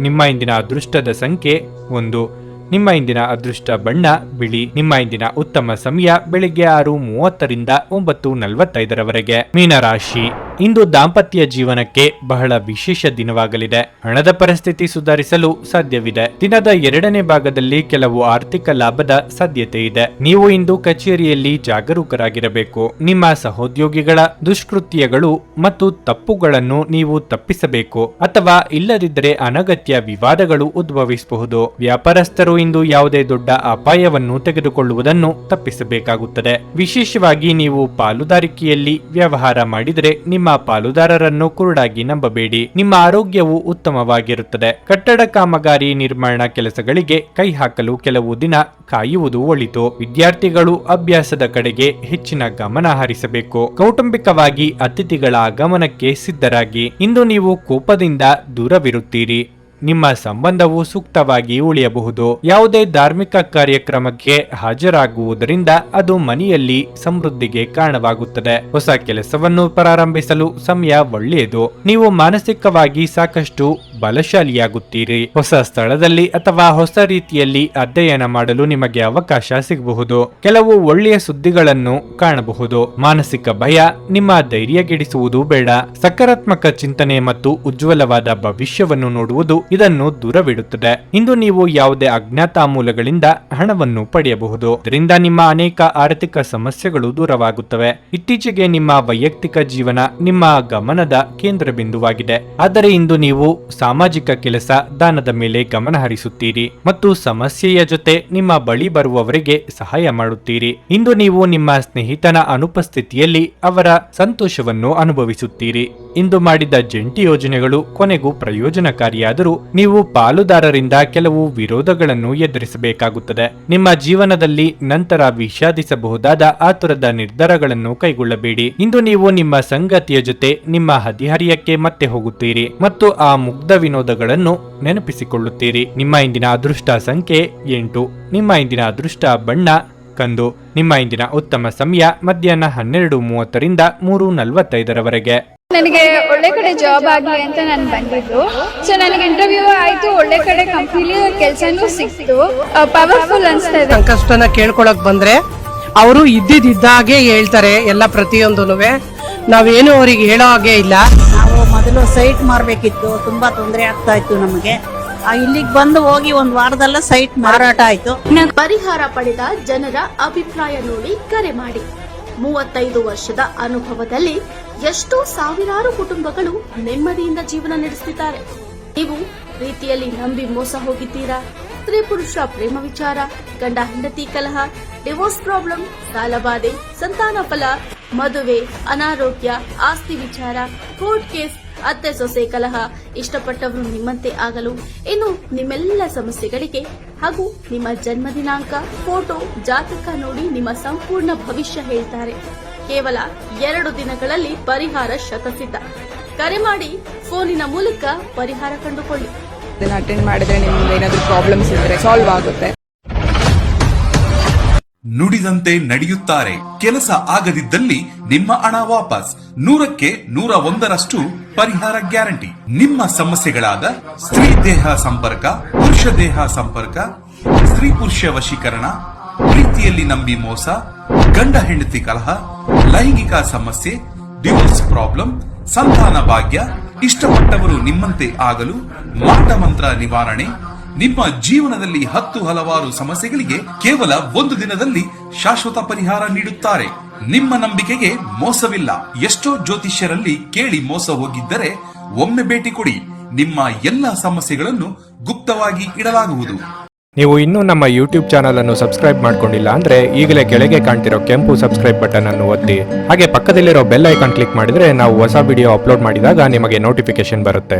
ನಿಮ್ಮ ಇಂದಿನ ಅದೃಷ್ಟದ ಸಂಖ್ಯೆ 1. ನಿಮ್ಮ ಇಂದಿನ ಅದೃಷ್ಟ ಬಣ್ಣ ಬಿಳಿ. ನಿಮ್ಮ ಇಂದಿನ ಉತ್ತಮ ಸಮಯ ಬೆಳಿಗ್ಗೆ 6:30ರಿಂದ 9:45ರವರೆಗೆ. ಮೀನರಾಶಿ, ಇಂದು ದಾಂಪತ್ಯ ಜೀವನಕ್ಕೆ ಬಹಳ ವಿಶೇಷ ದಿನವಾಗಲಿದೆ. ಹಣದ ಪರಿಸ್ಥಿತಿ ಸುಧಾರಿಸಲು ಸಾಧ್ಯವಿದೆ. ದಿನದ 2ನೇ ಭಾಗದಲ್ಲಿ ಕೆಲವು ಆರ್ಥಿಕ ಲಾಭದ ಸಾಧ್ಯತೆ ಇದೆ. ನೀವು ಇಂದು ಕಚೇರಿಯಲ್ಲಿ ಜಾಗರೂಕರಾಗಿರಬೇಕು. ನಿಮ್ಮ ಸಹೋದ್ಯೋಗಿಗಳ ದುಷ್ಕೃತ್ಯಗಳು ಮತ್ತು ತಪ್ಪುಗಳನ್ನು ನೀವು ತಪ್ಪಿಸಬೇಕು, ಅಥವಾ ಇಲ್ಲದಿದ್ದರೆ ಅನಗತ್ಯ ವಿವಾದಗಳು ಉದ್ಭವಿಸಬಹುದು. ವ್ಯಾಪಾರಸ್ಥರು ಇಂದು ಯಾವುದೇ ದೊಡ್ಡ ಅಪಾಯವನ್ನು ತೆಗೆದುಕೊಳ್ಳುವುದನ್ನು ತಪ್ಪಿಸಬೇಕಾಗುತ್ತದೆ. ವಿಶೇಷವಾಗಿ ನೀವು ಪಾಲುದಾರಿಕೆಯಲ್ಲಿ ವ್ಯವಹಾರ ಮಾಡಿದರೆ ನಿಮ್ಮ ಪಾಲುದಾರರನ್ನು ಕುರುಡಾಗಿ ನಂಬಬೇಡಿ. ನಿಮ್ಮ ಆರೋಗ್ಯವು ಉತ್ತಮವಾಗಿರುತ್ತದೆ. ಕಟ್ಟಡ ಕಾಮಗಾರಿ ನಿರ್ಮಾಣ ಕೆಲಸಗಳಿಗೆ ಕೈ ಹಾಕಲು ಕೆಲವು ದಿನ ಕಾಯುವುದು ಒಳಿತು. ವಿದ್ಯಾರ್ಥಿಗಳು ಅಭ್ಯಾಸದ ಕಡೆಗೆ ಹೆಚ್ಚಿನ ಗಮನ ಹರಿಸಬೇಕು. ಕೌಟುಂಬಿಕವಾಗಿ ಅತಿಥಿಗಳ ಆಗಮನಕ್ಕೆ ಸಿದ್ಧರಾಗಿ. ಇಂದು ನೀವು ಕೋಪದಿಂದ ದೂರವಿರುತ್ತೀರಿ. ನಿಮ್ಮ ಸಂಬಂಧವು ಸೂಕ್ತವಾಗಿ ಉಳಿಯಬಹುದು. ಯಾವುದೇ ಧಾರ್ಮಿಕ ಕಾರ್ಯಕ್ರಮಕ್ಕೆ ಹಾಜರಾಗುವುದರಿಂದ ಅದು ಮನೆಯಲ್ಲಿ ಸಮೃದ್ಧಿಗೆ ಕಾರಣವಾಗುತ್ತದೆ. ಹೊಸ ಕೆಲಸವನ್ನು ಪ್ರಾರಂಭಿಸಲು ಸಮಯ ಒಳ್ಳೆಯದು. ನೀವು ಮಾನಸಿಕವಾಗಿ ಸಾಕಷ್ಟು ಬಲಶಾಲಿಯಾಗುತ್ತೀರಿ. ಹೊಸ ಸ್ಥಳದಲ್ಲಿ ಅಥವಾ ಹೊಸ ರೀತಿಯಲ್ಲಿ ಅಧ್ಯಯನ ಮಾಡಲು ನಿಮಗೆ ಅವಕಾಶ ಸಿಗಬಹುದು. ಕೆಲವು ಒಳ್ಳೆಯ ಸುದ್ದಿಗಳನ್ನು ಕಾಣಬಹುದು. ಮಾನಸಿಕ ಭಯ ನಿಮ್ಮ ಧೈರ್ಯಗೆಡಿಸುವುದು ಬೇಡ. ಸಕಾರಾತ್ಮಕ ಚಿಂತನೆ ಮತ್ತು ಉಜ್ವಲವಾದ ಭವಿಷ್ಯವನ್ನು ನೋಡುವುದು ಇದನ್ನು ದೂರವಿಡುತ್ತದೆ. ಇಂದು ನೀವು ಯಾವುದೇ ಅಜ್ಞಾತ ಮೂಲಗಳಿಂದ ಹಣವನ್ನು ಪಡೆಯಬಹುದು. ಇದರಿಂದ ನಿಮ್ಮ ಅನೇಕ ಆರ್ಥಿಕ ಸಮಸ್ಯೆಗಳು ದೂರವಾಗುತ್ತವೆ. ಇತ್ತೀಚೆಗೆ ನಿಮ್ಮ ವೈಯಕ್ತಿಕ ಜೀವನ ನಿಮ್ಮ ಗಮನದ ಕೇಂದ್ರ ಬಿಂದುವಾಗಿದೆ. ಆದರೆ ಇಂದು ನೀವು ಸಾಮಾಜಿಕ ಕೆಲಸ, ದಾನದ ಮೇಲೆ ಗಮನ ಹರಿಸುತ್ತೀರಿ ಮತ್ತು ಸಮಸ್ಯೆಯ ಜೊತೆ ನಿಮ್ಮ ಬಳಿ ಬರುವವರಿಗೆ ಸಹಾಯ ಮಾಡುತ್ತೀರಿ. ಇಂದು ನೀವು ನಿಮ್ಮ ಸ್ನೇಹಿತನ ಅನುಪಸ್ಥಿತಿಯಲ್ಲಿ ಅವರ ಸಂತೋಷವನ್ನು ಅನುಭವಿಸುತ್ತೀರಿ. ಇಂದು ಮಾಡಿದ ಜಂಟಿ ಯೋಜನೆಗಳು ಕೊನೆಗೂ ಪ್ರಯೋಜನಕಾರಿಯಾದರೂ ನೀವು ಪಾಲುದಾರರಿಂದ ಕೆಲವು ವಿರೋಧಗಳನ್ನು ಎದುರಿಸಬೇಕಾಗುತ್ತದೆ. ನಿಮ್ಮ ಜೀವನದಲ್ಲಿ ನಂತರ ವಿಷಾದಿಸಬಹುದಾದ ಆತುರದ ನಿರ್ಧಾರಗಳನ್ನು ಕೈಗೊಳ್ಳಬೇಡಿ. ಇಂದು ನೀವು ನಿಮ್ಮ ಸಂಗಾತಿಯ ಜೊತೆ ನಿಮ್ಮ ಹದಿಹರಿಯಕ್ಕೆ ಮತ್ತೆ ಹೋಗುತ್ತೀರಿ ಮತ್ತು ಆ ಮುಗ್ಧ ವಿನೋದಗಳನ್ನು ನೆನಪಿಸಿಕೊಳ್ಳುತ್ತೀರಿ. ನಿಮ್ಮ ಇಂದಿನ ಅದೃಷ್ಟ ಸಂಖ್ಯೆ 8. ನಿಮ್ಮ ಇಂದಿನ ಅದೃಷ್ಟ ಬಣ್ಣ ಕಂದು. ನಿಮ್ಮ ಇಂದಿನ ಉತ್ತಮ ಸಮಯ ಮಧ್ಯಾಹ್ನ 12:30ರಿಂದ 3:45ರವರೆಗೆ. ನನಗೆ ಒಳ್ಳೆ ಕಡೆ ಜಾಬ್ ಆಗಲಿ ಅಂತ ನಾನು ಬಂದಿದ್ದು. ಸೊ ನನಗೆ ಇಂಟರ್ವ್ಯೂ ಆಯ್ತು, ಒಳ್ಳೆ ಕಡೆ ಕಂಪ್ನಿಲಿ ಕೆಲಸನೂ ಸಿಕ್ತು. ಪವರ್ಫುಲ್ ಅನ್ಸ್ತಾ ಇದೆ. ಕಷ್ಟನ ಕೇಳ್ಕೊಳಕ್ ಬಂದ್ರೆ ಅವರು ಇದ್ದಿದ್ದಾಗೆ ಹೇಳ್ತಾರೆ ಎಲ್ಲ ಪ್ರತಿಯೊಂದೂನುವೆ. ನಾವೇನು ಅವ್ರಿಗೆ ಹೇಳೋ ಹಾಗೆ ಇಲ್ಲ. ನಾವು ಮೊದಲು ಸೈಟ್ ಮಾರಬೇಕಿತ್ತು, ತುಂಬಾ ತೊಂದರೆ ಆಗ್ತಾ ಇತ್ತು ನಮಗೆ. ಇಲ್ಲಿಗೆ ಬಂದು ಹೋಗಿ ಒಂದು ವಾರದಲ್ಲ ಸೈಟ್ ಮಾರಾಟ ಆಯ್ತು. ಪರಿಹಾರ ಪಡೆದ ಜನರ ಅಭಿಪ್ರಾಯ ನೋಡಿ ಕರೆ ಮಾಡಿ. 35 ವರ್ಷದ ಅನುಭವದಲ್ಲಿ ಎಷ್ಟೋ ಸಾವಿರಾರು ಕುಟುಂಬಗಳು ನೆಮ್ಮದಿಯಿಂದ ಜೀವನ ನಡೆಸುತ್ತಿದ್ದಾರೆ. ನೀವು ಪ್ರೀತಿಯಲ್ಲಿ ನಂಬಿ ಮೋಸ ಹೋಗಿದ್ದೀರಾ? ಸ್ತ್ರೀ ಪುರುಷ ಪ್ರೇಮ ವಿಚಾರ, ಗಂಡ ಹೆಂಡತಿ ಕಲಹ, ಡಿವೋರ್ಸ್ ಪ್ರಾಬ್ಲಮ್, ಸಾಲಬಾಧೆ, ಸಂತಾನ ಫಲ, ಮದುವೆ, ಅನಾರೋಗ್ಯ, ಆಸ್ತಿ ವಿಚಾರ, ಕೋರ್ಟ್ ಕೇಸ್, ಅತ್ತೆ ಸೊಸೆ ಕಲಹ, ಇಷ್ಟಪಟ್ಟವರು ನಿಮ್ಮಂತೆ ಆಗಲು, ಇನ್ನು ನಿಮ್ಮೆಲ್ಲ ಸಮಸ್ಯೆಗಳಿಗೆ ಹಾಗೂ ನಿಮ್ಮ ಜನ್ಮ ದಿನಾಂಕ, ಫೋಟೋ, ಜಾತಕ ನೋಡಿ ನಿಮ್ಮ ಸಂಪೂರ್ಣ ಭವಿಷ್ಯ ಹೇಳ್ತಾರೆ. ಕೇವಲ 2 ದಿನಗಳಲ್ಲಿ ಪರಿಹಾರ ಶತಸಿದ್ಧ. ಕರೆ ಮಾಡಿ ಫೋನಿನ ಮೂಲಕ ಪರಿಹಾರ ಕಂಡುಕೊಳ್ಳಿ. ಇದನ್ನ ಅಟೆಂಡ್ ಮಾಡಿದ್ರೆ ನಿಮ್ಗೆ ಏನಾದರೂ ಪ್ರಾಬ್ಲಮ್ಸ್ ಇದ್ರೆ ಸಾಲ್ವ್ ಆಗುತ್ತೆ. ನುಡಿದಂತೆ ನಡೆಯುತ್ತಾರೆ. ಕೆಲಸ ಆಗದಿದ್ದಲ್ಲಿ ನಿಮ್ಮ ಹಣ ವಾಪಸ್. 100ಕ್ಕೆ 101ರಷ್ಟು ಪರಿಹಾರ ಗ್ಯಾರಂಟಿ. ನಿಮ್ಮ ಸಮಸ್ಯೆಗಳಾದ ಸ್ತ್ರೀ ದೇಹ ಸಂಪರ್ಕ, ಪುರುಷ ದೇಹ ಸಂಪರ್ಕ, ಸ್ತ್ರೀ ಪುರುಷ ವಶೀಕರಣ, ಪ್ರೀತಿಯಲ್ಲಿ ನಂಬಿ ಮೋಸ, ಗಂಡ ಹೆಂಡತಿ ಕಲಹ, ಲೈಂಗಿಕ ಸಮಸ್ಯೆ, ಡಿವೋರ್ಸ್ ಪ್ರಾಬ್ಲಮ್, ಸಂತಾನ ಭಾಗ್ಯ, ಇಷ್ಟಪಟ್ಟವರು ನಿಮ್ಮಂತೆ ಆಗಲು, ಮಾಟ ಮಂತ್ರ ನಿವಾರಣೆ, ನಿಮ್ಮ ಜೀವನದಲ್ಲಿ 10 ಹಲವಾರು ಸಮಸ್ಯೆಗಳಿಗೆ ಕೇವಲ 1 ದಿನದಲ್ಲಿ ಶಾಶ್ವತ ಪರಿಹಾರ ನೀಡುತ್ತಾರೆ. ನಿಮ್ಮ ನಂಬಿಕೆಗೆ ಮೋಸವಿಲ್ಲ. ಎಷ್ಟೋ ಜ್ಯೋತಿಷ್ಯರಲ್ಲಿ ಕೇಳಿ ಮೋಸ ಹೋಗಿದ್ದರೆ ಒಮ್ಮೆ ಭೇಟಿ ಕೊಡಿ. ನಿಮ್ಮ ಎಲ್ಲಾ ಸಮಸ್ಯೆಗಳನ್ನು ಗುಪ್ತವಾಗಿ ಇಡಲಾಗುವುದು. ನೀವು ಇನ್ನೂ ನಮ್ಮ ಯೂಟ್ಯೂಬ್ ಚಾನಲ್ ಅನ್ನು ಸಬ್ಸ್ಕ್ರೈಬ್ ಮಾಡ್ಕೊಂಡಿಲ್ಲ ಅಂದ್ರೆ ಈಗಲೇ ಕೆಳಗೆ ಕಾಣ್ತಿರೋ ಕೆಂಪು ಸಬ್ಸ್ಕ್ರೈಬ್ ಬಟನ್ ಅನ್ನು ಒತ್ತಿ. ಹಾಗೆ ಪಕ್ಕದಲ್ಲಿರೋ ಬೆಲ್ ಐಕಾನ್ ಕ್ಲಿಕ್ ಮಾಡಿದ್ರೆ ನಾವು ಹೊಸ ವಿಡಿಯೋ ಅಪ್ಲೋಡ್ ಮಾಡಿದಾಗ ನಿಮಗೆ ನೋಟಿಫಿಕೇಶನ್ ಬರುತ್ತೆ.